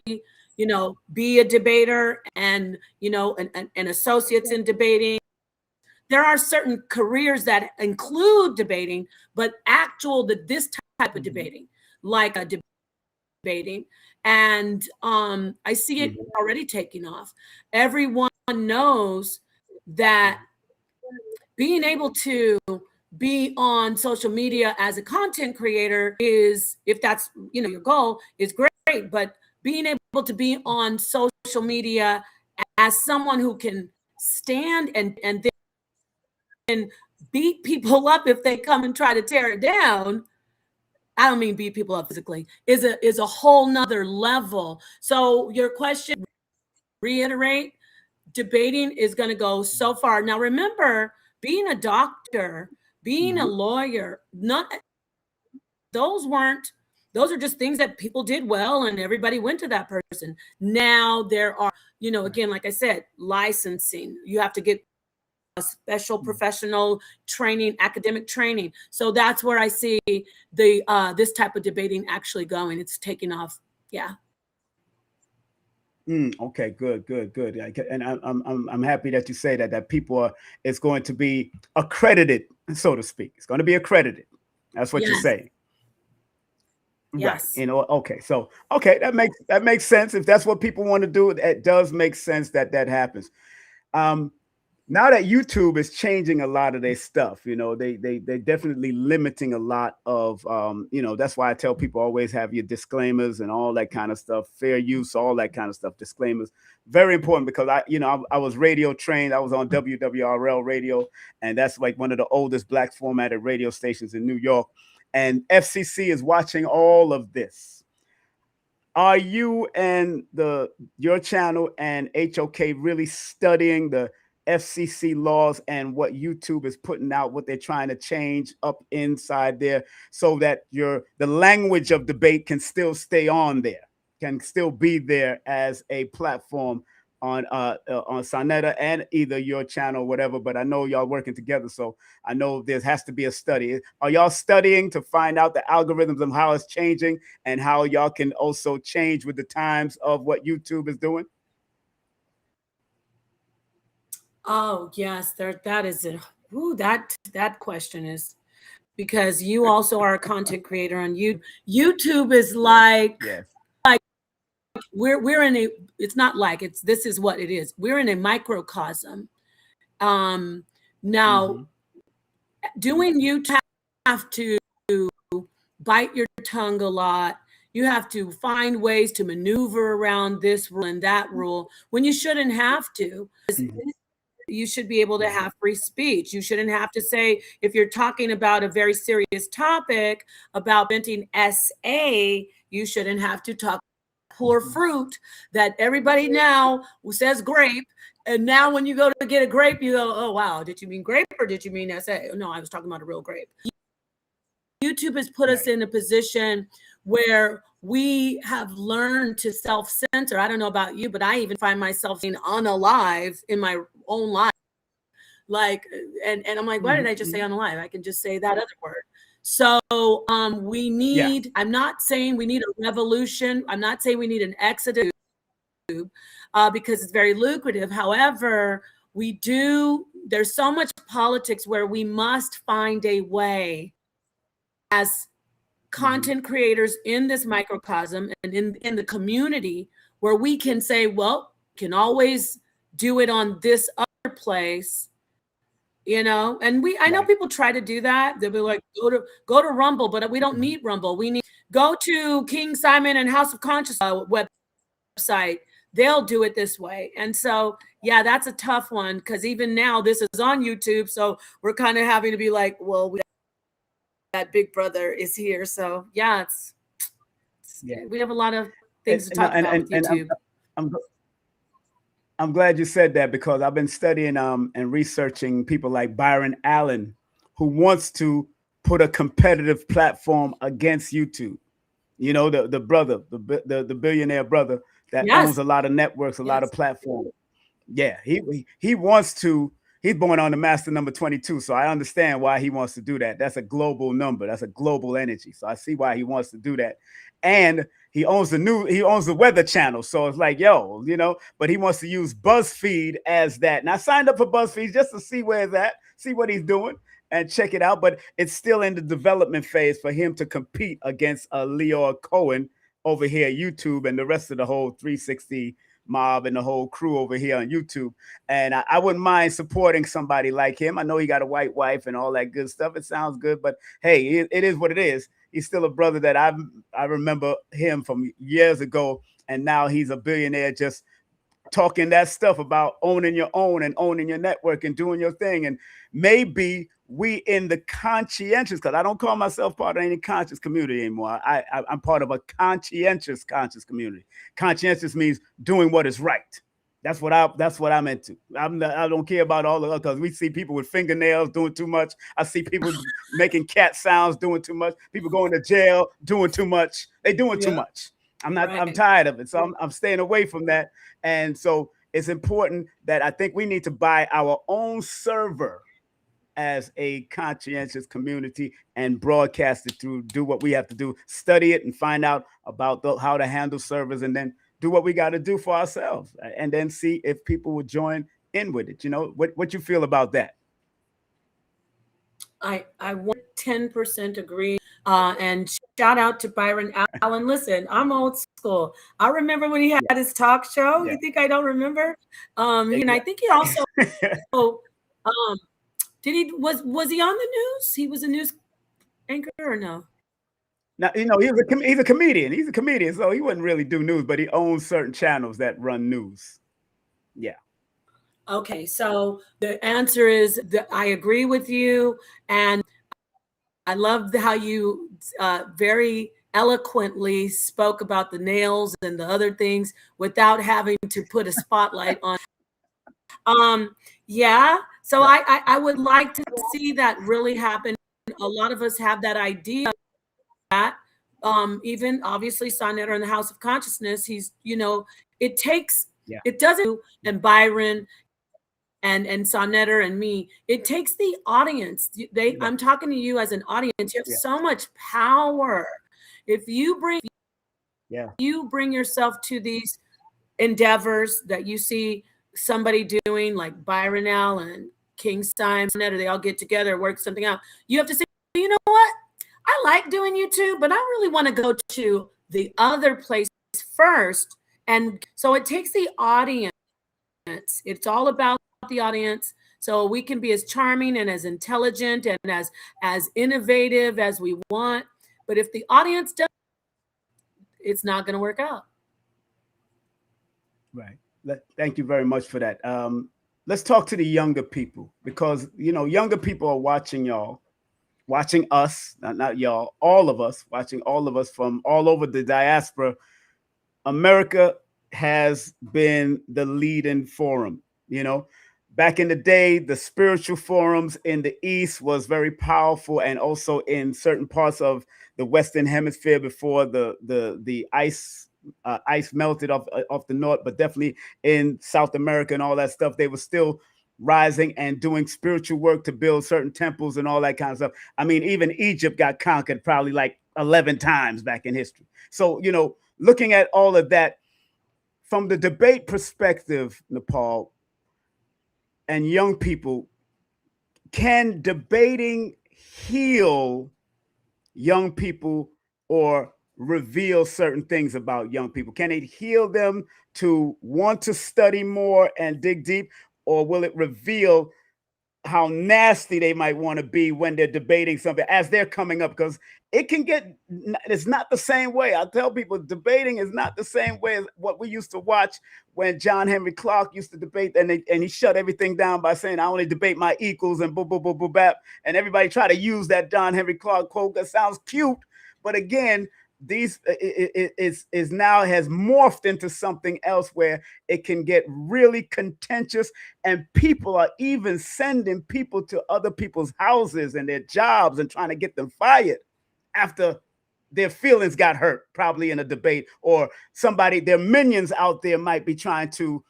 be a debater and, and associates in debating. There are certain careers that include debating, but this type of debating, like a debating. And I see it already taking off. Everyone knows that being able to be on social media as a content creator is, if that's your goal, is great. But being able to be on social media as someone who can stand and then beat people up if they come and try to tear it down. I don't mean beat people up physically, is a whole nother level. So your question, reiterate, debating is going to go so far. Now, remember, being a doctor, being a lawyer, those are just things that people did well and everybody went to that person. Now there are, again, like I said, licensing. You have to get a special professional training, academic training. So that's where I see this type of debating actually going. It's taking off. Yeah. Okay, good. And I'm happy that you say that people it's going to be accredited, so to speak. It's going to be accredited. That's what you're saying. Yes. Right. Okay. So, that makes sense. If that's what people want to do, it does make sense that happens. now that YouTube is changing a lot of their stuff, they're definitely limiting a lot of, that's why I tell people always have your disclaimers and all that kind of stuff, fair use, all that kind of stuff, disclaimers, very important because I was radio trained. I was on WWRL radio, and that's like one of the oldest black formatted radio stations in New York. And FCC is watching all of this. Are you and your channel and HOK really studying the FCC laws and what YouTube is putting out, what they're trying to change up inside there, so that the language of debate can still stay on there, can still be there as a platform on Sonetta and either your channel or whatever? But I know y'all working together, so I know there has to be a study. Are y'all studying to find out the algorithms and how it's changing and how y'all can also change with the times of what YouTube is doing? Oh yes, that is it. Ooh, that question is, because you also are a content creator on YouTube. YouTube is like, yes. We're in a, it's not like, it's, this is what it is. We're in a microcosm. Now doing YouTube, have to bite your tongue a lot. You have to find ways to maneuver around this rule and that rule when you shouldn't have to. You should be able to have free speech. You shouldn't have to say, if you're talking about a very serious topic about inventing SA, you shouldn't have to talk poor fruit that everybody now says grape. And now when you go to get a grape, you go, oh, wow, did you mean grape or did you mean SA? No, I was talking about a real grape. YouTube has put us in a position where we have learned to self-censor. I don't know about you, but I even find myself being unalive in my own life. Like, and I'm like, why did I just say unalive? I can just say that other word. So we need, I'm not saying we need a revolution. I'm not saying we need an exodus because it's very lucrative. However, there's so much politics where we must find a way as content creators in this microcosm and in the community where we can say, well, can always do it on this other place. And I know people try to do that. They'll be like, go to Rumble, but we don't need Rumble. We need go to King Simon and House of Conscious website. They'll do it this way. And so, yeah, that's a tough one because even now this is on YouTube. So we're kind of having to be like, well, that big brother is here. So yeah, we have a lot of things to talk about with YouTube. I'm glad you said that because I've been studying and researching people like Byron Allen, who wants to put a competitive platform against YouTube. The brother, the billionaire brother that owns a lot of networks, a lot of platforms. Yeah, he wants to. He's born on the master number 22, so I understand why he wants to do that. That's a global number. That's a global energy. So I see why he wants to do that. And he owns the Weather Channel. So it's like, but he wants to use BuzzFeed as that. And I signed up for BuzzFeed just to see where it's at, see what he's doing and check it out. But it's still in the development phase for him to compete against Leo Cohen over here at YouTube and the rest of the whole 360 mob and the whole crew over here on YouTube. And I wouldn't mind supporting somebody like him. I know he got a white wife and all that good stuff. It sounds good, but hey, it is what it is. He's still a brother that I remember him from years ago, and now he's a billionaire just talking that stuff about owning your own and owning your network and doing your thing. And maybe we in the conscientious, because I don't call myself part of any conscious community anymore. I'm part of a conscious community. Conscientious means doing what is right. That's what I'm into. I don't care about all the other, because we see people with fingernails doing too much. I see people making cat sounds doing too much. People going to jail doing too much. They doing too much. I'm tired of it. So I'm staying away from that. And so it's important that I think we need to buy our own server as a conscientious community and broadcast it through, do what we have to do, study it and find out about how to handle servers, and then do what we got to do for ourselves, and then see if people will join in with it. What you feel about that? I 10% agree. And shout out to Byron Allen. Listen, I'm old school. I remember when he had his talk show. You think I don't remember? And I think he also was he on the news? He was a news anchor or no? Now, he's a comedian. He's a comedian, so he wouldn't really do news, but he owns certain channels that run news. Yeah. Okay, so the answer is that I agree with you, and I love how you very eloquently spoke about the nails and the other things without having to put a spotlight on. Yeah, so I would like to see that really happen. A lot of us have that idea that even obviously Sonetta in the House of Consciousness, he's, it takes, it doesn't, and Byron and Sonetta and me, it takes the audience. I'm talking to you as an audience. You have so much power. If you bring yourself to these endeavors that you see somebody doing, like Byron Allen, King Simon, Sonetta, they all get together, work something out. You have to say, you know what? I like doing YouTube, but I really want to go to the other place first. And so it takes the audience. It's all about the audience. So we can be as charming and as intelligent and as innovative as we want. But if the audience does, it's not going to work out. Right. Thank you very much for that. Let's talk to the younger people, because, younger people are watching y'all. Watching us, not y'all, all of us, watching all of us from all over the diaspora. America has been the leading forum. Back in the day, the spiritual forums in the East was very powerful, and also in certain parts of the Western Hemisphere before the ice melted off the north, but definitely in South America and all that stuff, they were still rising and doing spiritual work to build certain temples and all that kind of stuff. I mean, even Egypt got conquered probably like 11 times back in history. So, looking at all of that from the debate perspective, Nepal and young people, can debating heal young people or reveal certain things about young people? Can it heal them to want to study more and dig deep? Or will it reveal how nasty they might want to be when they're debating something as they're coming up? Because it's not the same way. I tell people debating is not the same way as what we used to watch when John Henry Clark used to debate, and he shut everything down by saying, I only debate my equals and boo, boo, boo, boo, bap. And everybody try to use that John Henry Clark quote that sounds cute. But again, is now has morphed into something else where it can get really contentious, and people are even sending people to other people's houses and their jobs and trying to get them fired after their feelings got hurt, probably in a debate, or their minions out there might be trying to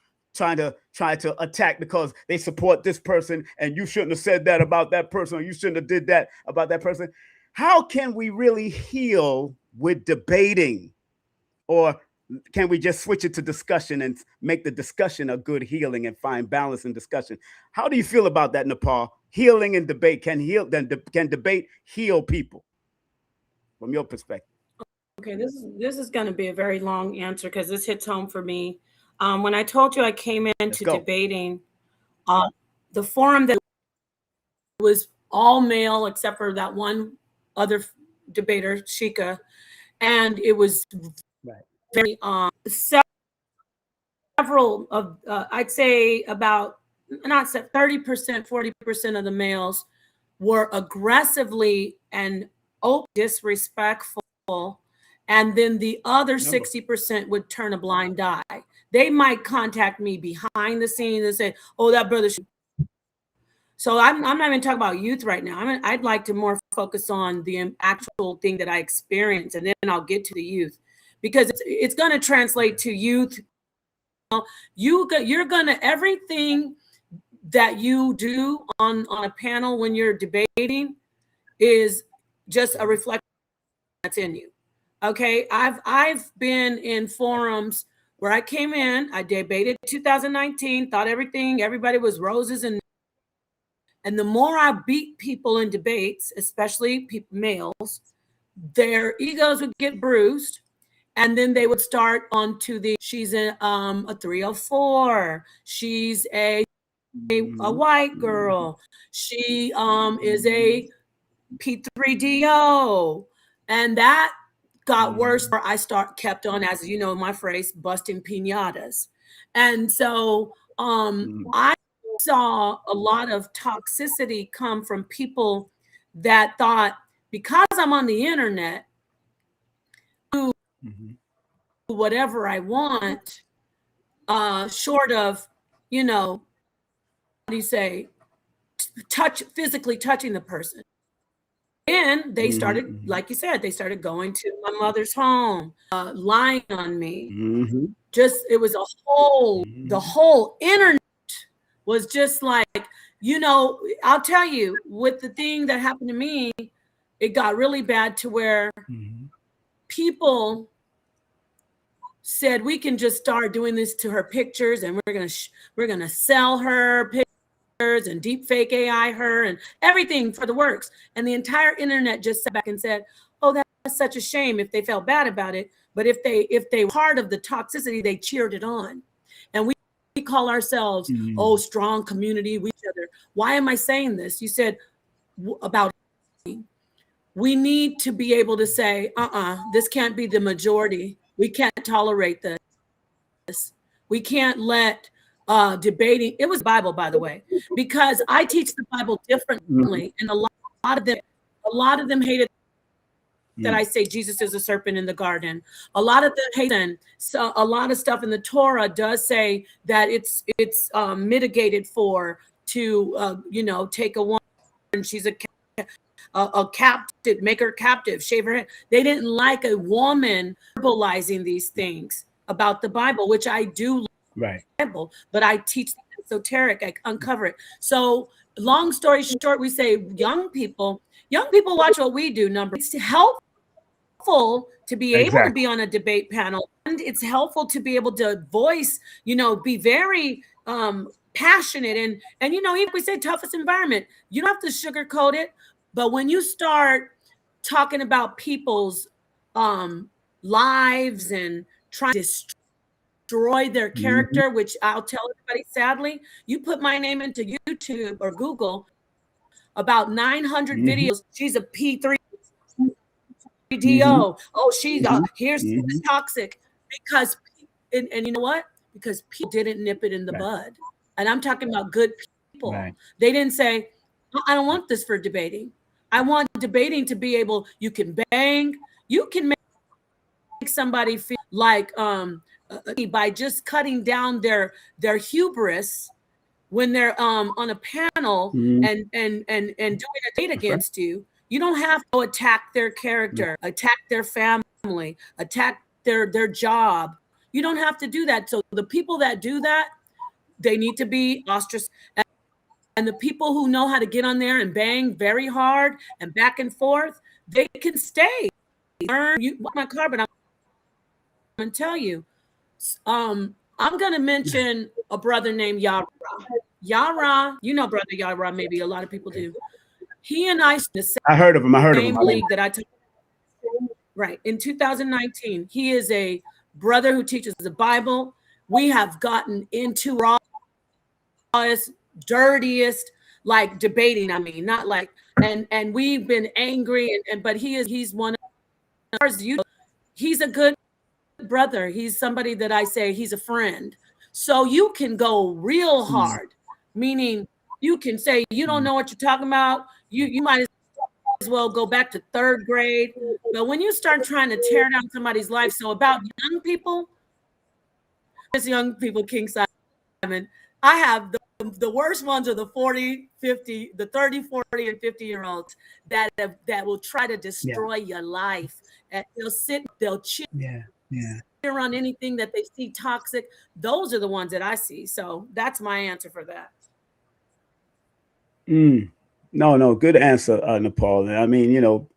attack because they support this person, and you shouldn't have said that about that person, or you shouldn't have did that about that person. How can we really heal with debating? Or can we just switch it to discussion and make the discussion a good healing and find balance in discussion? How do you feel about that, Nepal? Healing and debate. Can debate heal people from your perspective? Okay, this is going to be a very long answer because this hits home for me. When I told you I came into debating, the forum that was all male except for that one other debater, Shika, and it was very several of I'd say about not 30%, 40% of the males were aggressively and disrespectful, and then the other 60% would turn a blind eye. They might contact me behind the scenes and say, "Oh, that brother." So I'm not even talking about youth right now. I'd like to more focus on the actual thing that I experience, and then I'll get to the youth, because it's going to translate to youth. You're going to, everything that you do on a panel when you're debating is just a reflection that's in you. Okay, I've been in forums where I came in, I debated 2019, thought everybody was roses and the more I beat people in debates, especially males, their egos would get bruised, and then they would start on to the, she's a 304, she's a white girl, she is a P3DO, and that got worse. I kept on, as you know, my phrase, busting piñatas. And so I saw a lot of toxicity come from people that thought, because I'm on the internet, do whatever I want, short of, you know, how do you say, physically touching the person. And they started, like you said, they started going to my mother's home, lying on me. Just, it was a whole, the whole internet was just like, you know, I'll tell you, with the thing that happened to me, it got really bad to where people said, we can just start doing this to her pictures, and we're gonna sell her pictures and deep fake AI her and everything for the works. And the entire internet just sat back and said, oh, that's such a shame, if they felt bad about it. But if they were part of the toxicity, they cheered it on. And we call ourselves, oh, strong community, we each other. Why am I saying this? You said about, we need to be able to say, this can't be the majority. We can't tolerate this. We can't let debating. It was Bible, by the way, because I teach the Bible differently, and a lot of them hated that I say Jesus is a serpent in the garden. A lot of them hate, and so a lot of stuff in the Torah does say that it's mitigated for to you know, take a woman, she's a captive, make her captive, shave her head. They didn't like a woman verbalizing these things about the Bible, which I do. Right. But I teach esoteric, I uncover it. So long story short, we say young people watch what we do. It's helpful to be able to be on a debate panel, and it's helpful to be able to voice, you know, be very passionate, and you know, even if we say toughest environment, you don't have to sugarcoat it. But when you start talking about people's lives and trying to destroy their character, which I'll tell everybody, sadly, you put my name into YouTube or Google, about 900 videos. She's a P3DO. Oh, she's here's toxic, because and you know what? Because people didn't nip it in the bud. And I'm talking about good people. They didn't say, I don't want this for debating. I want debating to be able, you can bang, you can make somebody feel like by just cutting down their hubris when they're on a panel and doing a debate against you. You don't have to attack their character, attack their family, attack their job. You don't have to do that. So the people that do that, they need to be ostracized. And the people who know how to get on there and bang very hard and back and forth, they can stay. You my car, but I'm going to tell you, I'm going to mention a brother named Yara. Yara, you know brother Yara, maybe a lot of people do. He and I heard of him. I heard of him. League that I took. Right. In 2019, he is a brother who teaches the Bible. We have gotten into rawest, dirtiest, like debating. I mean, not like, and we've been angry, but he's one of ours. He's a good brother. He's somebody that I say he's a friend. So you can go real hard, meaning you can say you don't know what you're talking about. You might as well go back to third grade. But when you start trying to tear down somebody's life, so about young people, King Simon, I have the worst ones are the 40, 50, the 30, 40, and 50-year-olds that will try to destroy your life. And they'll cheer on anything that they see toxic. Those are the ones that I see. So that's my answer for that. No, good answer, Nepal. I mean, you know,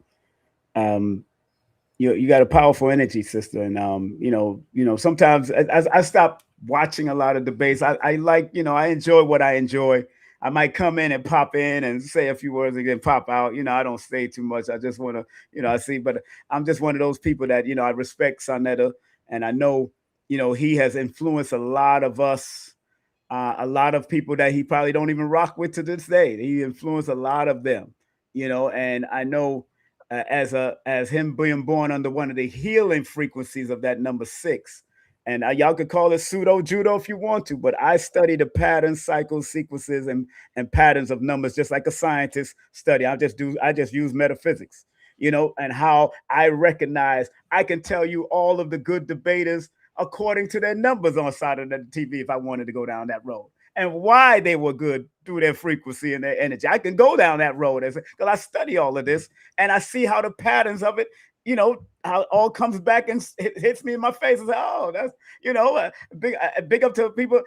you got a powerful energy, sister, and you know, sometimes I stop watching a lot of debates. I like, you know, I enjoy what I enjoy. I might come in and pop in and say a few words and then pop out. I don't stay too much. I just want to, I see, but I'm just one of those people that, I respect Sonetta, and I know, he has influenced a lot of us, a lot of people that he probably don't even rock with to this day. He influenced a lot of them, and I know as him being born under one of the healing frequencies of that number 6. And y'all could call it pseudo judo if you want to, but I study the patterns, cycles, sequences, and patterns of numbers, just like a scientist study. I just use metaphysics, and how I recognize. I can tell you all of the good debaters according to their numbers on side of the TV if I wanted to go down that road, and why they were good through their frequency and their energy. I can go down that road because I study all of this and I see how the patterns of it, how it all comes back and hits me in my face. And say, oh, that's, big up to people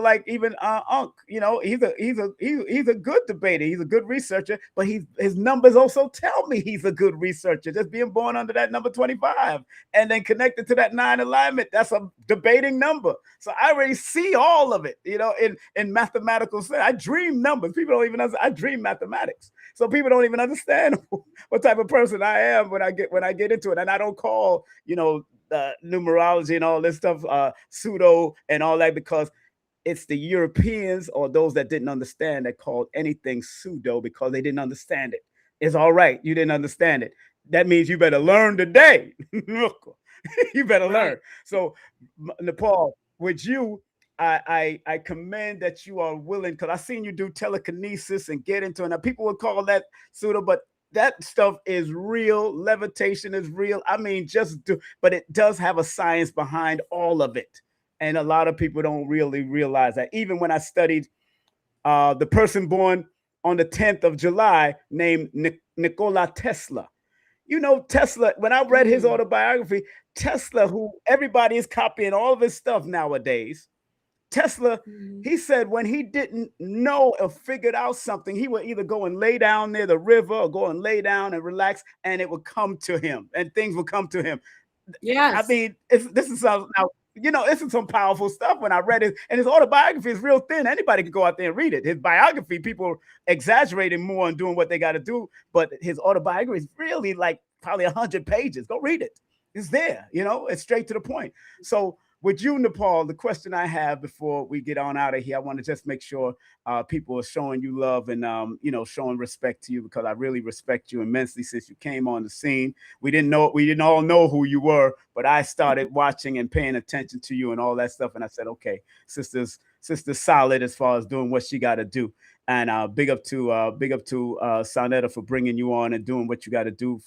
like even Unc. He's a good debater. He's a good researcher, but his numbers also tell me he's a good researcher. Just being born under that number 25 and then connected to that 9 alignment, that's a debating number. So I already see all of it, in mathematical sense. I dream numbers. People don't even understand. I dream mathematics. So people don't even understand what type of person I am when I get into it. And I don't call, numerology and all this stuff pseudo and all that, because it's the Europeans or those that didn't understand that called anything pseudo because they didn't understand it. It's all right. You didn't understand it. That means you better learn today. You better learn. So, Nepal, with you, I commend that you are willing, because I've seen you do telekinesis and get into it. Now, people would call that pseudo, but that stuff is real. Levitation is real. I mean, but it does have a science behind all of it. And a lot of people don't really realize that. Even when I studied the person born on the 10th of July named Nikola Tesla. Tesla, when I read his autobiography, Tesla, who everybody is copying all of his stuff nowadays, Tesla, he said when he didn't know or figured out something, he would either go and lay down near the river or go and lay down and relax, and it would come to him, and things would come to him. Yes. I mean, this is some powerful stuff when I read it. And his autobiography is real thin. Anybody can go out there and read it. His biography, people exaggerating more and doing what they got to do. But his autobiography is really like probably 100 pages. Go read it. It's there, it's straight to the point. So with you, Nepal, the question I have before we get on out of here, I want to just make sure people are showing you love and, showing respect to you, because I really respect you immensely since you came on the scene. We didn't all know who you were, but I started watching and paying attention to you and all that stuff. And I said, okay, sister's solid as far as doing what she got to do. And big up to Sonetta for bringing you on and doing what you got to do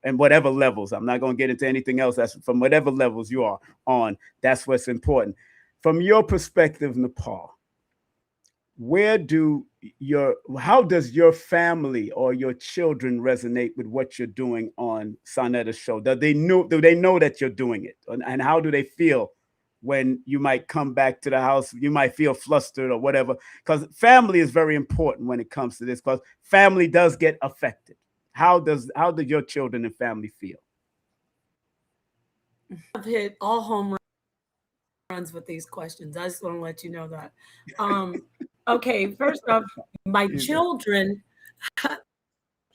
and whatever levels. I'm not going to get into anything else. That's from whatever levels you are on. That's what's important. From your perspective, Nepal, how does your family or your children resonate with what you're doing on Sonetta's show? Do they know that you're doing it? And how do they feel when you might come back to the house? You might feel flustered or whatever, because family is very important when it comes to this, because family does get affected. How do your children and family feel? I've hit all home runs with these questions. I just want to let you know that. Okay, first off, my children,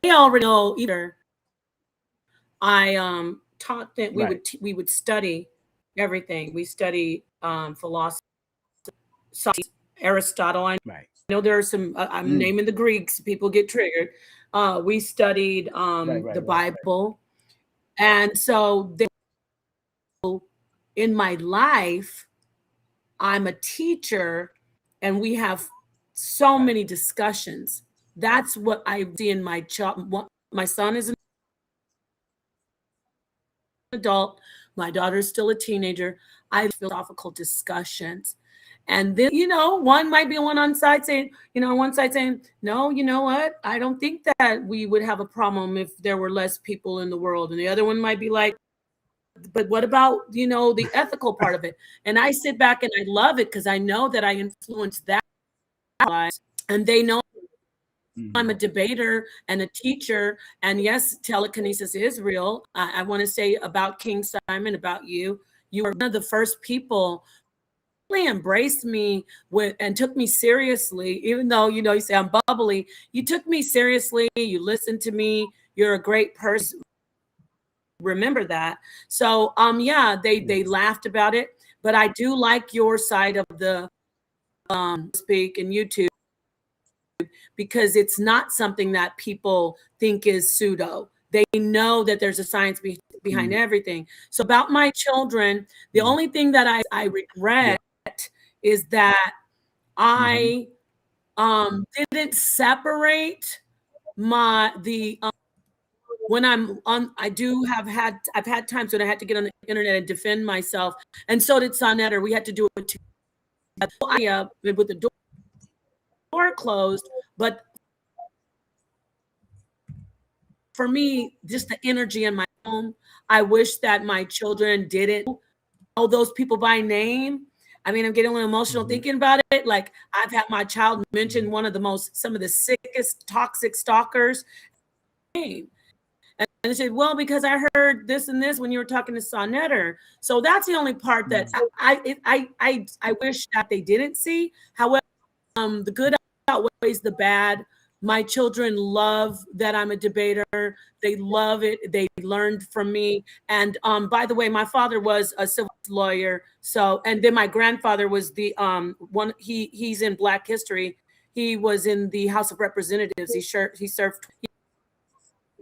they already know either. I taught that we would study everything. We study philosophy, Aristotle. I know there are some. I'm naming the Greeks. People get triggered. We studied the Bible, and so in my life, I'm a teacher, and we have so many discussions. That's what I see in my child. My son is an adult. My daughter is still a teenager. I have philosophical discussions. And then, one might be on side saying, no, you know what? I don't think that we would have a problem if there were less people in the world. And the other one might be like, but what about, the ethical part of it? And I sit back and I love it because I know that I influence that. And they know I'm a debater and a teacher. And yes, telekinesis is real. I want to say about King Simon, about you. You are one of the first people embraced me and took me seriously, even though, you know, you say I'm bubbly. You took me seriously. You listened to me. You're a great person. Remember that. So yeah, they laughed about it, but I do like your side of the speak and YouTube, because it's not something that people think is pseudo. They know that there's a science behind everything. So about my children, the only thing that I regret is that I didn't separate when I'm on. I've had times when I had to get on the internet and defend myself, and so did Sonetter. We had to do it together with the door closed, but for me, just the energy in my home, I wish that my children didn't know those people by name. I mean, I'm getting a little emotional thinking about it. Like, I've had my child mention some of the sickest toxic stalkers name. And they said, well, because I heard this and this when you were talking to Sonetter. So that's the only part that I wish that they didn't see. However, the good outweighs the bad. My children love that I'm a debater. They love it. They learned from me. And by the way, my father was a civil lawyer. So, and then my grandfather was the one. He's in Black history. He was in the House of Representatives. He served. He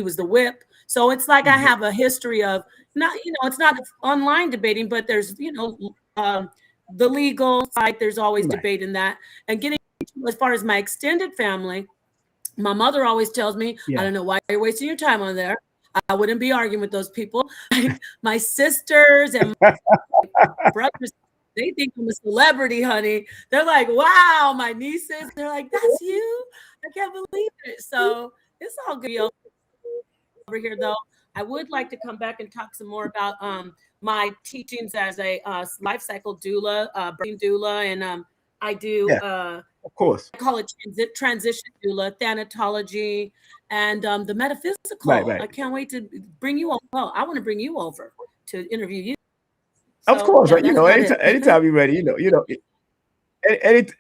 was the whip. So it's like I have a history of not, you know, it's not online debating, but there's, you know, the legal side. There's always debate in that. And getting as far as my extended family. My mother always tells me, I don't know why you're wasting your time on there. I wouldn't be arguing with those people. My sisters and my brothers, they think I'm a celebrity, honey. They're like, wow, my nieces. They're like, that's you? I can't believe it. So it's all good over here, though. I would like to come back and talk some more about my teachings as a life cycle doula, birthing doula, and I do of course. I call it transition doula, thanatology, and the metaphysical. Right. I can't wait to bring you over. Well, I want to bring you over to interview you. So, of course, you know, anytime you're ready,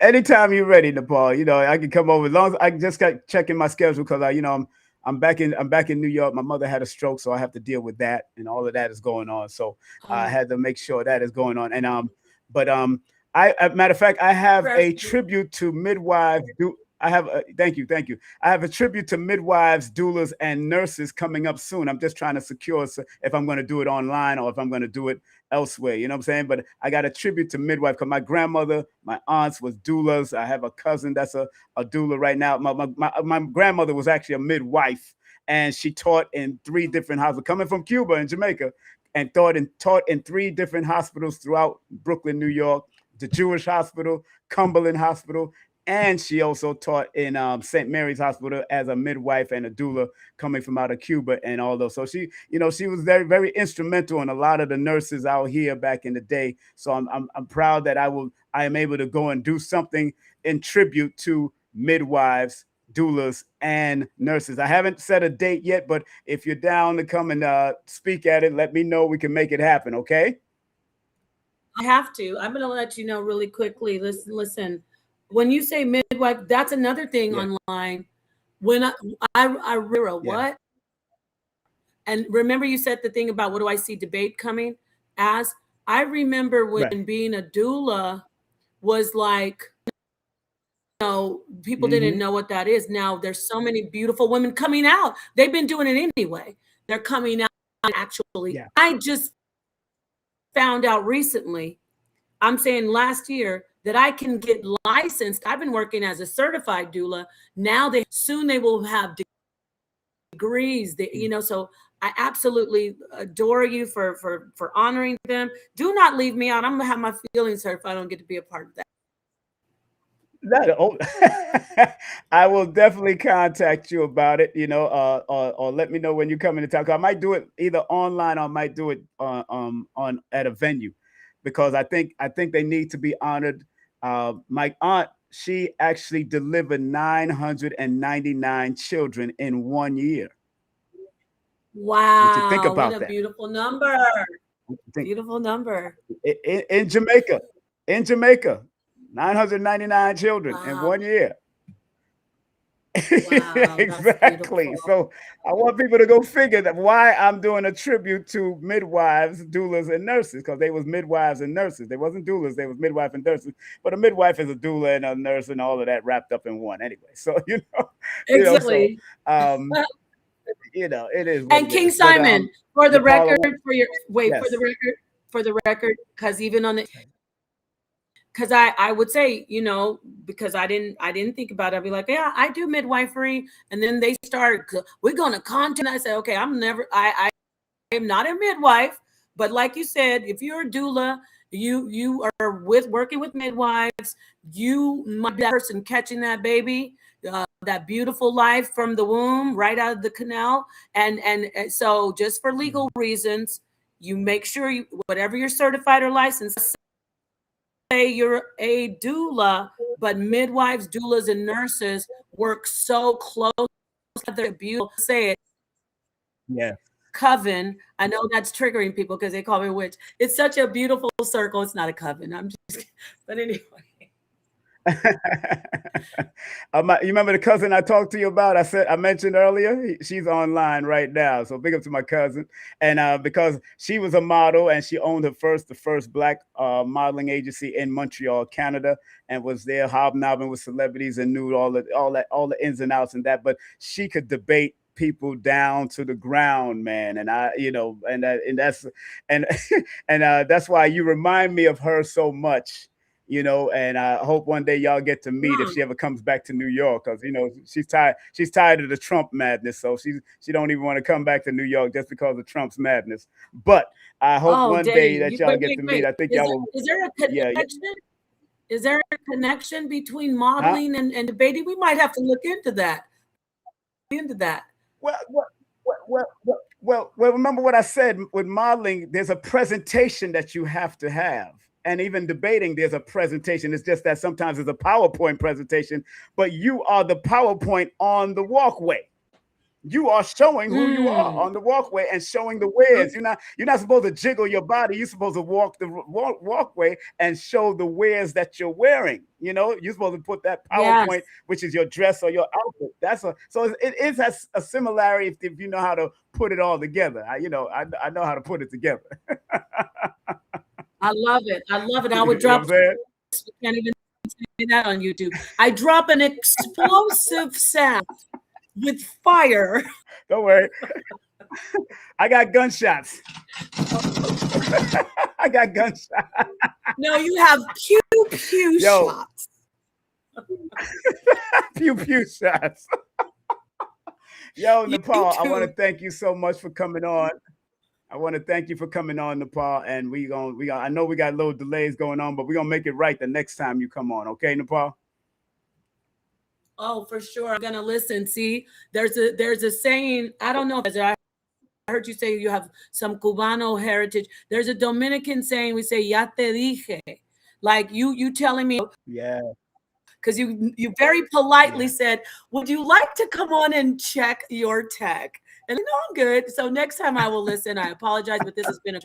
anytime you're ready, Napah, you know, I can come over as long as I just got checking my schedule, because you know, I'm back in New York. My mother had a stroke, so I have to deal with that, and all of that is going on. So I had to make sure that is going on. And matter of fact, I have a tribute to midwives. Thank you. I have a tribute to midwives, doulas, and nurses coming up soon. I'm just trying to secure if I'm going to do it online or if I'm going to do it elsewhere. You know what I'm saying? But I got a tribute to midwife, because my grandmother, my aunts was doulas. I have a cousin that's a doula right now. My grandmother was actually a midwife, and she taught in 3 different hospitals, coming from Cuba and Jamaica, and taught in 3 different hospitals throughout Brooklyn, New York. The Jewish Hospital, Cumberland Hospital, and she also taught in St. Mary's Hospital as a midwife and a doula, coming from out of Cuba and all those. So she, you know, she was very, very instrumental in a lot of the nurses out here back in the day. So I'm proud that I am able to go and do something in tribute to midwives, doulas, and nurses. I haven't set a date yet, but if you're down to come and speak at it, let me know. We can make it happen. Okay. I have to. I'm going to let you know really quickly. Listen. When you say midwife, that's another thing online. When I what? And remember, you said the thing about what do I see debate coming as? I remember when being a doula was like, you know, people didn't know what that is. Now there's so many beautiful women coming out. They've been doing it anyway. They're coming out actually. Yeah. I just found out recently, I'm saying last year, that I can get licensed. I've been working as a certified doula. Now they will have degrees. You know, so I absolutely adore you for honoring them. Do not leave me out. I'm gonna have my feelings hurt if I don't get to be a part of that. I will definitely contact you about it, you know, or let me know when you come in to talk. I might do it either online or I might do it on at a venue, because I think they need to be honored. My aunt, she actually delivered 999 children in 1 year. Wow! Think about what a beautiful number. Beautiful number in Jamaica. in Jamaica. 999 children in 1 year. Wow, Exactly. So I want people to go figure that why I'm doing a tribute to midwives, doulas, and nurses, because they was midwives and nurses. They wasn't doulas, they was midwife and nurses. But a midwife is a doula and a nurse and all of that wrapped up in one anyway. So exactly. It is. And King Simon, for the record, for the record, because even on the, because I would say, because I didn't think about it. I'd be like, yeah, I do midwifery. And then they start, we're going to content. I say, okay, I am not a midwife, but like you said, if you're a doula, you are working with midwives, you might be that person catching that baby, that beautiful life from the womb, right out of the canal. And so just for legal reasons, you make sure whatever you're certified or licensed, say you're a doula, but midwives, doulas, and nurses work so close together. Beautiful. Say it. Yeah. Coven. I know that's triggering people because they call me a witch. It's such a beautiful circle. It's not a coven. I'm just, but anyway. You remember the cousin I talked to you about? I mentioned earlier, she's online right now. So big up to my cousin. And because she was a model and she owned the first Black modeling agency in Montreal, Canada, and was there hobnobbing with celebrities and knew all the ins and outs and that. But she could debate people down to the ground, man. And that's why you remind me of her so much. And I hope one day y'all get to meet if she ever comes back to New York, because she's tired of the Trump madness, so she don't even want to come back to New York just because of Trump's madness. But I hope one day that y'all get to meet. I think y'all will. Is there a connection? Yeah. Is there a connection between modeling and debating? We might have to look into that. Well, remember what I said with modeling. There's a presentation that you have to have. And even debating, there's a presentation. It's just that sometimes it's a PowerPoint presentation, but you are the PowerPoint on the walkway. You are showing who you are on the walkway and showing the wares. You're not supposed to jiggle your body. You're supposed to walk the walkway and show the wares that you're wearing. You're supposed to put that PowerPoint, which is your dress or your outfit. So it has a similarity if you know how to put it all together. I know how to put it together. I love it. I would drop. You can't even say that on YouTube. I drop an explosive sound with fire. Don't worry. I got gunshots. I got gunshots. No, you have pew shots. Pew shots. Yo, Napah, I want to thank you so much for coming on. I want to thank you for coming on, Napah, and I know we got little delays going on, but we're gonna make it right the next time you come on, okay, Napah? Oh, for sure. I'm gonna listen. See, there's a saying. I don't know if I heard you say you have some Cubano heritage. There's a Dominican saying we say "Ya te dije," like you telling me. Yeah. Because you very politely said, "Would you like to come on and check your tech?" And I'm good. So next time I will listen. I apologize, but this has been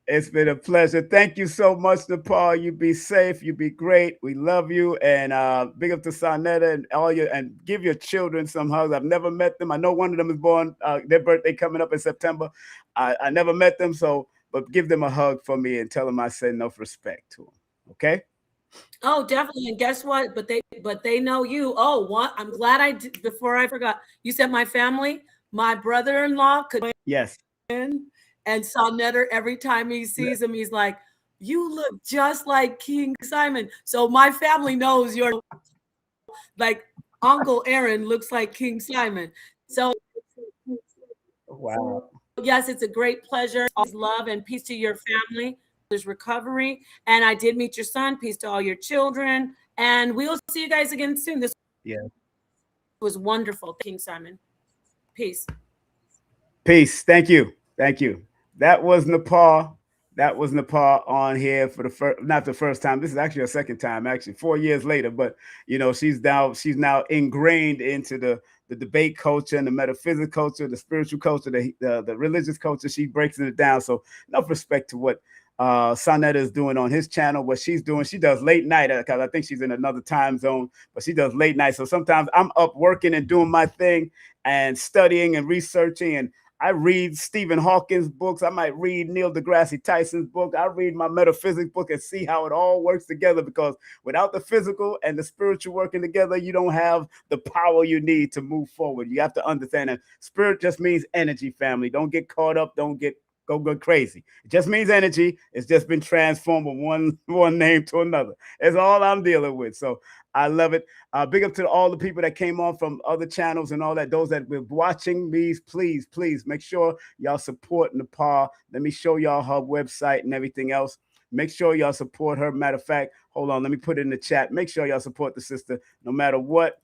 It's been a pleasure. Thank you so much, Napah. You be safe. You be great. We love you. And big up to Sonetta and give your children some hugs. I've never met them. I know one of them is born, their birthday coming up in September. I never met them, but give them a hug for me and tell them I said enough respect to them. Okay? Oh, definitely. And guess what? But they know you. Oh, what? I'm glad I did. Before I forgot, you said my family, my brother-in-law could and saw Netter every time he sees him. He's like, "You look just like King Simon." So my family knows you're like Uncle Aaron looks like King Simon. So wow. Yes, it's a great pleasure. Love and peace to your family. There's recovery. And I did meet your son. Peace to all your children. And we'll see you guys again soon. This was wonderful, King Simon. Peace. Peace. Thank you. Thank you. That was Napah. That was Napah on here for not the first time. This is actually a second time, actually 4 years later. But she's now ingrained into the debate culture and the metaphysics culture, the spiritual culture, the religious culture. She breaks it down. So enough respect to what Sonetta is doing on his channel, what she's doing. She does late night because I think she's in another time zone, but she does late night. So sometimes I'm up working and doing my thing and studying and researching, and I read Stephen Hawking's books. I might read Neil deGrasse Tyson's book. I read my Metaphysics book and see how it all works together, because without the physical and the spiritual working together, you don't have the power you need to move forward. You have to understand that spirit just means energy, family. Don't get caught up. Don't go crazy. It just means energy. It's just been transformed from one name to another. It's all I'm dealing with. So I love it. Big up to all the people that came on from other channels and all that. Those that were watching these, please make sure y'all support Napah. Let me show y'all her website and everything else. Make sure y'all support her. Matter of fact, hold on, let me put it in the chat. Make sure y'all support the sister no matter what.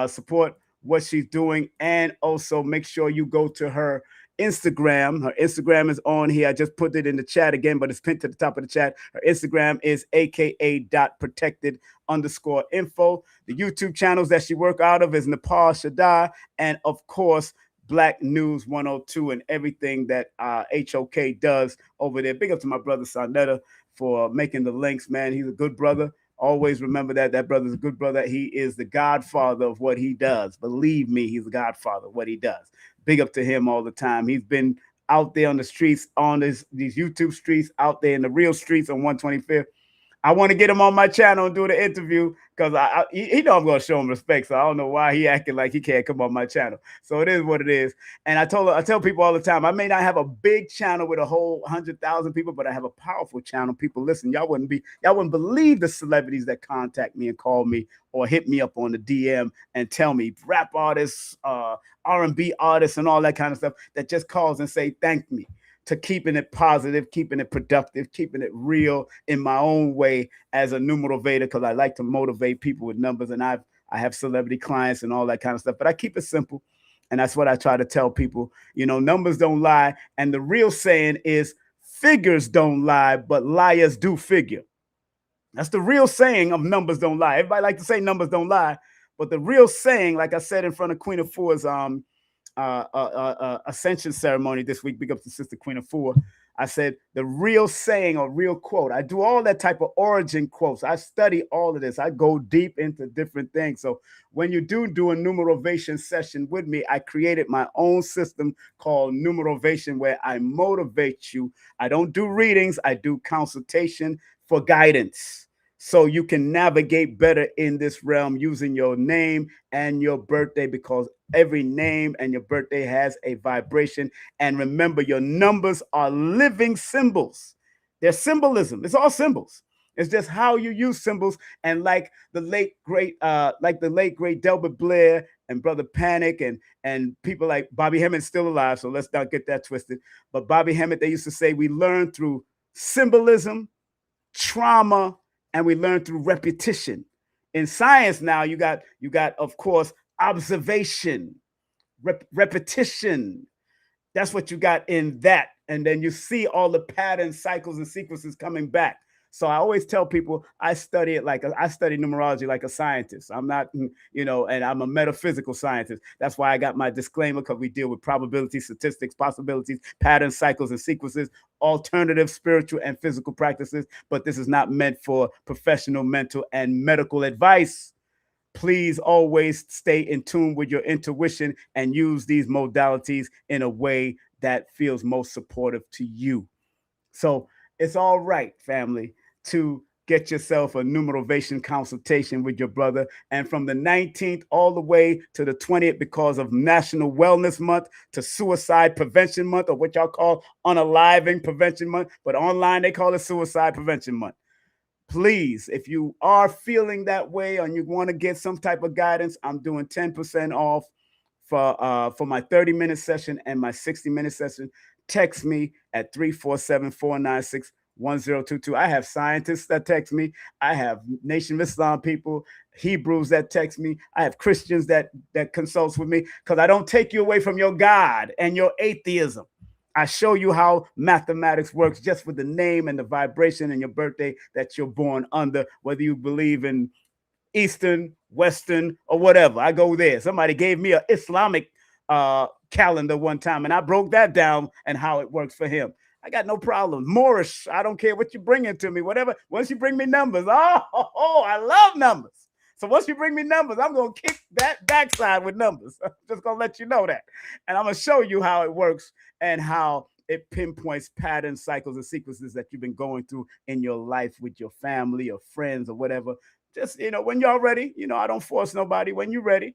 Support what she's doing, and also make sure you go to her Instagram. Her Instagram is on here. I just put it in the chat again, but it's pinned to the top of the chat. Her Instagram is aka.protected_info. The YouTube channels that she work out of is Napah Shadah, and of course, Black News 102 and everything that HOK does over there. Big up to my brother Sonetta for making the links, man. He's a good brother. Always remember that brother's a good brother. He is the godfather of what he does. Believe me, he's the godfather of what he does. Big up to him all the time. He's been out there on the streets, on these YouTube streets, out there in the real streets on 125th. I want to get him on my channel and do the interview, because he know I'm going to show him respect. So I don't know why he acting like he can't come on my channel. So it is what it is. And I tell people all the time, I may not have a big channel with a whole 100,000 people, but I have a powerful channel. People listen. Y'all wouldn't believe the celebrities that contact me and call me or hit me up on the DM and tell me, rap artists, R&B artists, and all that kind of stuff, that just calls and say thank me. To keeping it positive, keeping it productive, keeping it real in my own way as a numerovator, because I like to motivate people with numbers, and I have celebrity clients and all that kind of stuff, but I keep it simple, and that's what I try to tell people. You know, numbers don't lie, and the real saying is figures don't lie, but liars do figure. That's the real saying of numbers don't lie. Everybody like to say numbers don't lie, but the real saying, like I said in front of Queen Afua's ascension ceremony this week, big up to Sister Queen Afua, I said the real saying or real quote. I do all that type of origin quotes. I study all of this. I go deep into different things. So when you do a numerovation session with me, I created my own system called numerovation, where I motivate you. I don't do readings. I do consultation for guidance, so you can navigate better in this realm using your name and your birthday, because every name and your birthday has a vibration. And remember, your numbers are living symbols. They're symbolism. It's all symbols. It's just how you use symbols. And like the late great Delbert Blair and Brother Panic and people like Bobby Hemmett, still alive, so let's not get that twisted. But Bobby Hemmett, they used to say we learn through symbolism, trauma, and we learn through repetition. In science now, you got of course observation, repetition. That's what you got in that, and then you see all the patterns, cycles, and sequences coming back. So I always tell people I study numerology like a scientist. I'm not, and I'm a metaphysical scientist. That's why I got my disclaimer, because we deal with probability, statistics, possibilities, patterns, cycles, and sequences, alternative spiritual and physical practices. But this is not meant for professional, mental, and medical advice. Please always stay in tune with your intuition and use these modalities in a way that feels most supportive to you. So it's all right, family, to get yourself a numerovation consultation with your brother. And from the 19th all the way to the 20th, because of National Wellness Month, to Suicide Prevention Month, or what y'all call Unaliving Prevention Month, but online they call it Suicide Prevention Month. Please, if you are feeling that way and you want to get some type of guidance, I'm doing 10% off for my 30-minute session and my 60-minute session. Text me at 347-496-1022. I have scientists that text me. I have Nation of Islam people, Hebrews that text me. I have Christians that consults with me, because I don't take you away from your God and your atheism. I show you how mathematics works just with the name and the vibration and your birthday that you're born under, whether you believe in Eastern, Western, or whatever. I go there. Somebody gave me an Islamic calendar one time, and I broke that down and how it works for him. I got no problem. Moorish, I don't care what you bring into me, whatever. Once you bring me numbers, I love numbers. So once you bring me numbers, I'm going to kick that backside with numbers. I'm just going to let you know that. And I'm going to show you how it works and how it pinpoints patterns, cycles, and sequences that you've been going through in your life with your family or friends or whatever. Just, when y'all ready, I don't force nobody. When you're ready,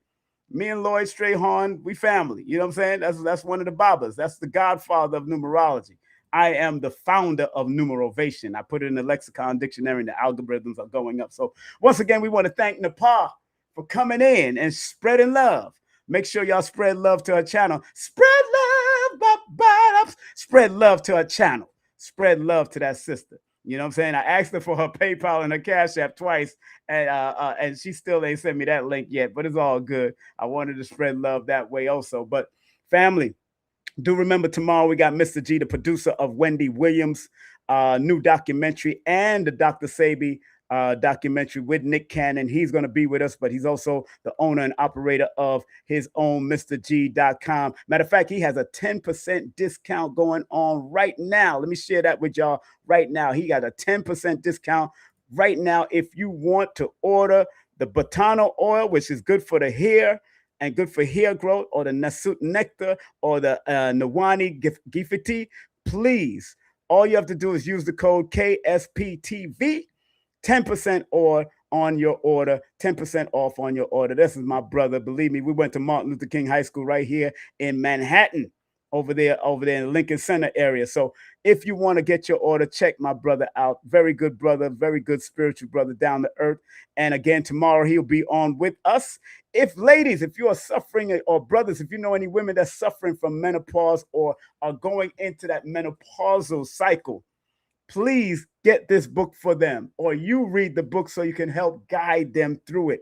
me and Lloyd Strayhorn, we family. You know what I'm saying? That's one of the Babas. That's the godfather of numerology. I am the founder of numerovation. I put it in the lexicon dictionary and the algorithms are going up. So once again, we want to thank Napah for coming in and spreading love. Make sure y'all spread love to her channel. Spread love, spread love to her channel. Spread love to that sister. You know what I'm saying? I asked her for her PayPal and her Cash App twice, and she still ain't sent me that link yet, but it's all good. I wanted to spread love that way also. But family, do remember tomorrow we got Mr. G, the producer of Wendy Williams' new documentary, and the Dr. Sabi documentary with Nick Cannon. He's going to be with us, but he's also the owner and operator of his own MrG.com. Matter of fact, he has a 10% discount going on right now. Let me share that with y'all right now. He got a 10% discount right now if you want to order the Botano oil, which is good for the hair and good for hair growth, or the Nasut Nectar, or the Nawani Gifiti. Please, all you have to do is use the code KSPTV. 10% or on your order, 10% off on your order. This is my brother. Believe me, we went to Martin Luther King High School right here in Manhattan, over there in the Lincoln Center area. So if you want to get your order, check my brother out. Very good brother, very good spiritual brother, down to earth. And again, tomorrow he'll be on with us. If ladies, if you are suffering, or brothers, if you know any women that's suffering from menopause or are going into that menopausal cycle, please get this book for them, or you read the book so you can help guide them through it.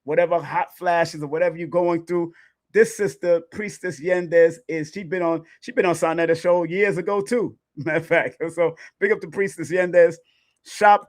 Whatever hot flashes or whatever you're going through, this sister, Priestess Yendez, she been on Sarnetta show years ago too. Matter of fact. So big up to Priestess Yendez. Shop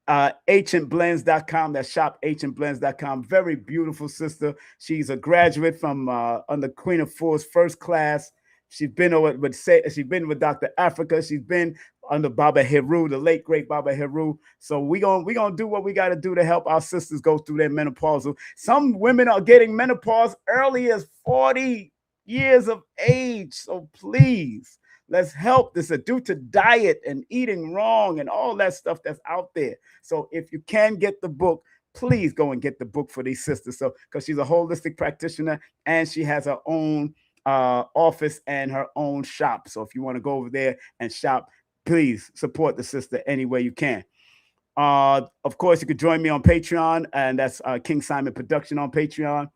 ancientblends.com. That's shop ancientblends.com. Very beautiful sister. She's a graduate from under Queen of Fools first class. She's been with Dr. Africa. She's been under Baba Heru, the late great Baba Heru. So we gonna do what we got to do to help our sisters go through their menopausal. Some women are getting menopause early as 40 years of age. So please, let's help. This is due to diet and eating wrong and all that stuff that's out there. So if you can get the book, please go and get the book for these sisters. So because she's a holistic practitioner and she has her own office and her own shop. So if you want to go over there and shop, please support the sister any way you can. Of course, you could join me on Patreon, and that's King Simon Production on Patreon.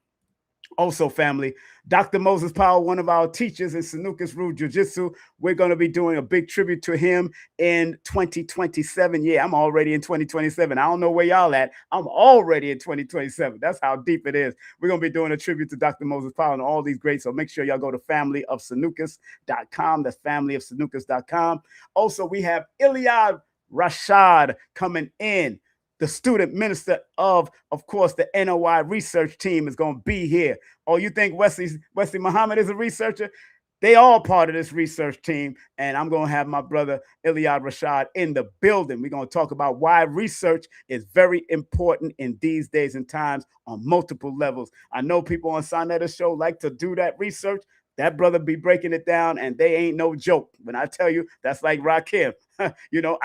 Also, family, Dr. Moses Powell, one of our teachers in Sanukas Rule Jiu-Jitsu, we're going to be doing a big tribute to him in 2027. Yeah, I'm already in 2027. I don't know where y'all at. I'm already in 2027. That's how deep it is. We're going to be doing a tribute to Dr. Moses Powell and all these greats. So make sure y'all go to familyofsanukas.com. That's familyofsanukas.com. Also, we have Iliad Rashad coming in. The student minister of course, the NOI research team is going to be here. Oh, you think Wesley Muhammad is a researcher? They all part of this research team. And I'm going to have my brother Iliad Rashad in the building. We're going to talk about why research is very important in these days and times on multiple levels. I know people on Sarnetta's show like to do that research. That brother be breaking it down, and they ain't no joke. When I tell you, that's like Rakim. I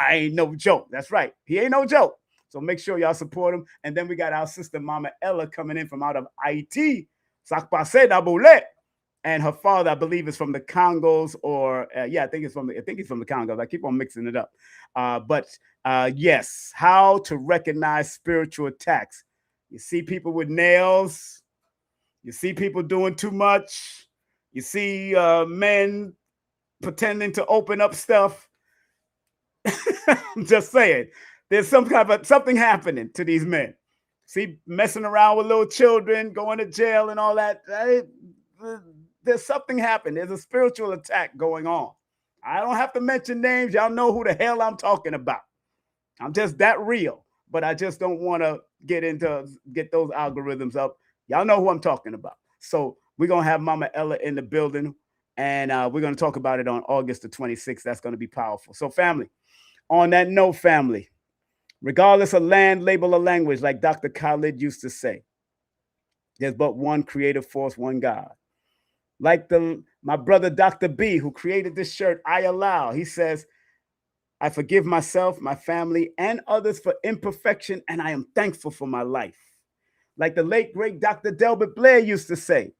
ain't no joke. That's right. He ain't no joke. So make sure y'all support him. And then we got our sister Mama Ella coming in from out of Haiti. And her father, I believe, is from the Congos, or I think he's from the Congos. I keep on mixing it up. Yes, how to recognize spiritual attacks. You see people with nails. You see people doing too much. You see men pretending to open up stuff. I'm just saying. There's something happening to these men. See, messing around with little children, going to jail and all that. There's something happening. There's a spiritual attack going on. I don't have to mention names. Y'all know who the hell I'm talking about. I'm just that real. But I just don't want to get those algorithms up. Y'all know who I'm talking about. So we're going to have Mama Ella in the building. And we're going to talk about it on August the 26th. That's going to be powerful. So family, on that note, family, regardless of land, label, or language, like Dr. Khalid used to say, there's but one creative force, one God. Like my brother Dr. B, who created this shirt, I Allow, he says, I forgive myself, my family, and others for imperfection, and I am thankful for my life. Like the late, great Dr. Delbert Blair used to say,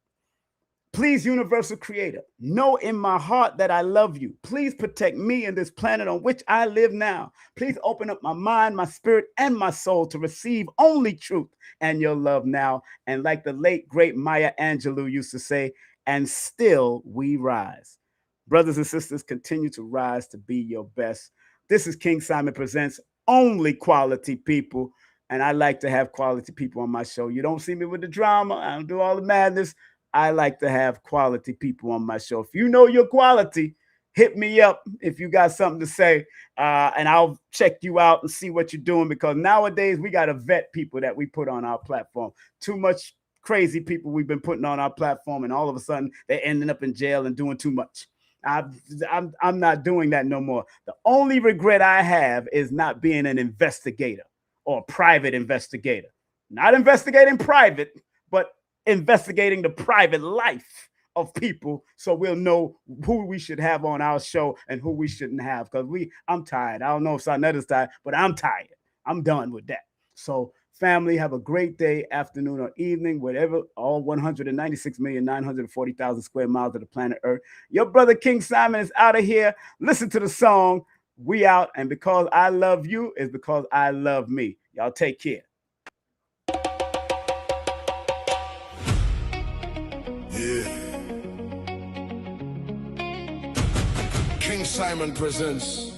please, universal creator, know in my heart that I love you. Please protect me and this planet on which I live now. Please open up my mind, my spirit, and my soul to receive only truth and your love now. And like the late, great Maya Angelou used to say, and still we rise. Brothers and sisters, continue to rise to be your best. This is King Simon Presents Only Quality People. And I like to have quality people on my show. You don't see me with the drama. I don't do all the madness. I like to have quality people on my show. If you know your quality, hit me up if you got something to say, and I'll check you out and see what you're doing, because nowadays we got to vet people that we put on our platform. Too much crazy people we've been putting on our platform, and all of a sudden they're ending up in jail and doing too much. I'm not doing that no more. The only regret I have is not being an investigator or a private investigator. Not investigating private, but investigating the private life of people, so we'll know who we should have on our show and who we shouldn't have. Because I'm tired. I don't know if Sarnetta's tired, but I'm tired. I'm done with that. So family, have a great day, afternoon, or evening, whatever, all 196,940,000 square miles of the planet Earth. Your brother King Simon is out of here. Listen to the song. We out. And because I love you is because I love me. Y'all take care. King Simon presents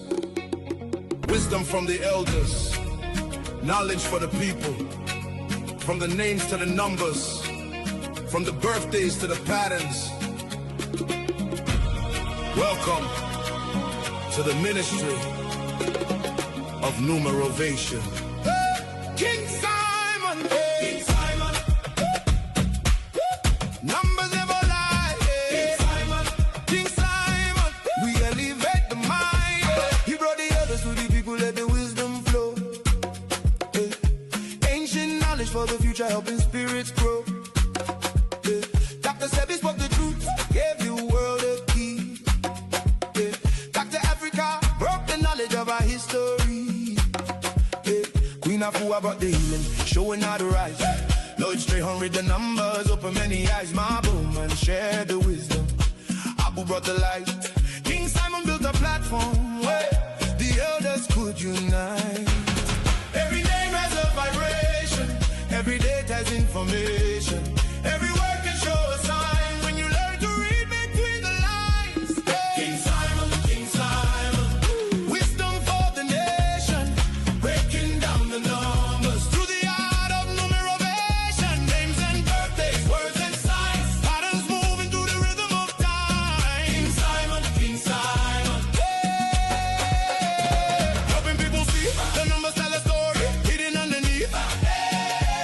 wisdom from the elders, knowledge for the people, from the names to the numbers, from the birthdays to the patterns. Welcome to the ministry of numerovation. King Simon, King Simon, numbers never lie. King Simon, King Simon, we elevate the mind. He brought the others to the people, let the wisdom flow. Ancient knowledge for the future, helping spirits grow. Dr. Sebi spoke the truth, gave the world a key. Dr. Africa broke the knowledge of our history. Queen Afua brought the healing, showing how to rise. Lloyd straight hungry, the numbers open many eyes. My boom and share the wisdom. Abu brought the light. King Simon built a platform where the elders could unite. Every name has a vibration, every date has information. Every word can show a sign when you learn to read between the lines. King Simon, King Simon, wisdom for the nation, breaking down the numbers through the art of numerovation. Names and birthdays, words and signs, patterns moving through the rhythm of time. King Simon, King Simon, helping people see the numbers tell a story hidden underneath.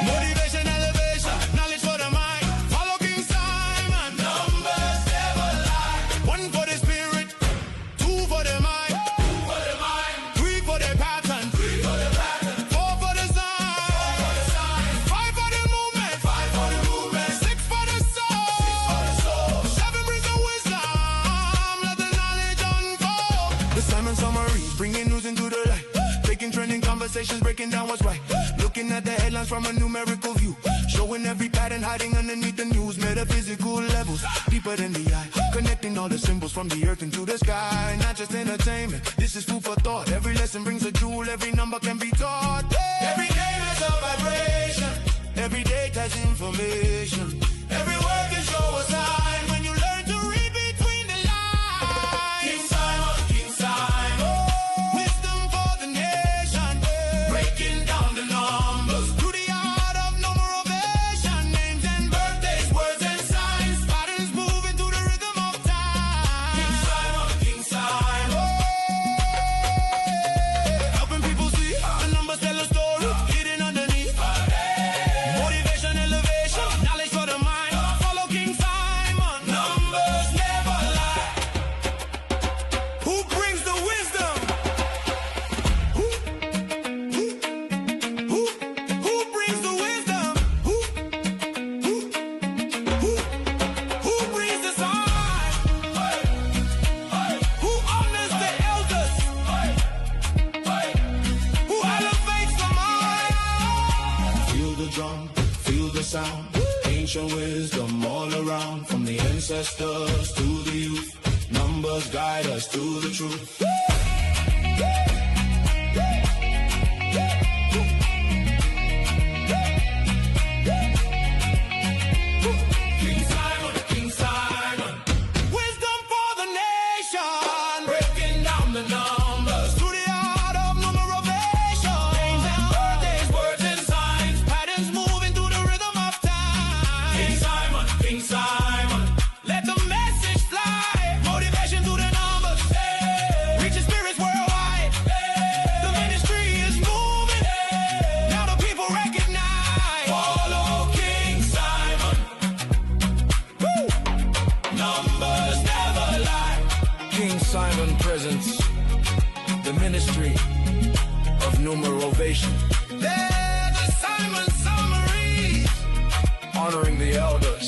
Motivation, elevation, knowledge for the mind. Follow King Simon. Numbers never lie. One for the spirit, two for the mind, three for the pattern, four for the sign, five for the movement, six for the soul, seven brings the wisdom. Let the knowledge unfold. The Simon summary, bringing news into the light, taking trending conversations, breaking down what's right. Looking at the headlines from a numerical view, showing every pattern hiding underneath the news. Metaphysical levels, deeper than the eye, connecting all the symbols from the earth into the sky. Not just entertainment, this is food for thought. Every lesson brings a jewel, every number can be taught. Every name has a vibration, every date has information. Every word can show a sign when you learn to read between the lines. King Simon, King Simon, wisdom for the nation, breaking down the numbers through the art of numerovation. Names and birthdays, words and signs, patterns moving through the rhythm of time. King Simon, King Simon, helping people see the numbers tell a story hidden underneath. Motivation, elevation, knowledge for the mind. wisdom all around, from the ancestors to the youth. Numbers guide us to the truth. Simon presents the ministry of numerovation. They're the Simon summaries, honoring the elders,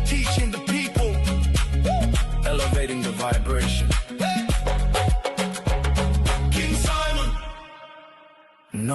teaching the people, elevating the vibration.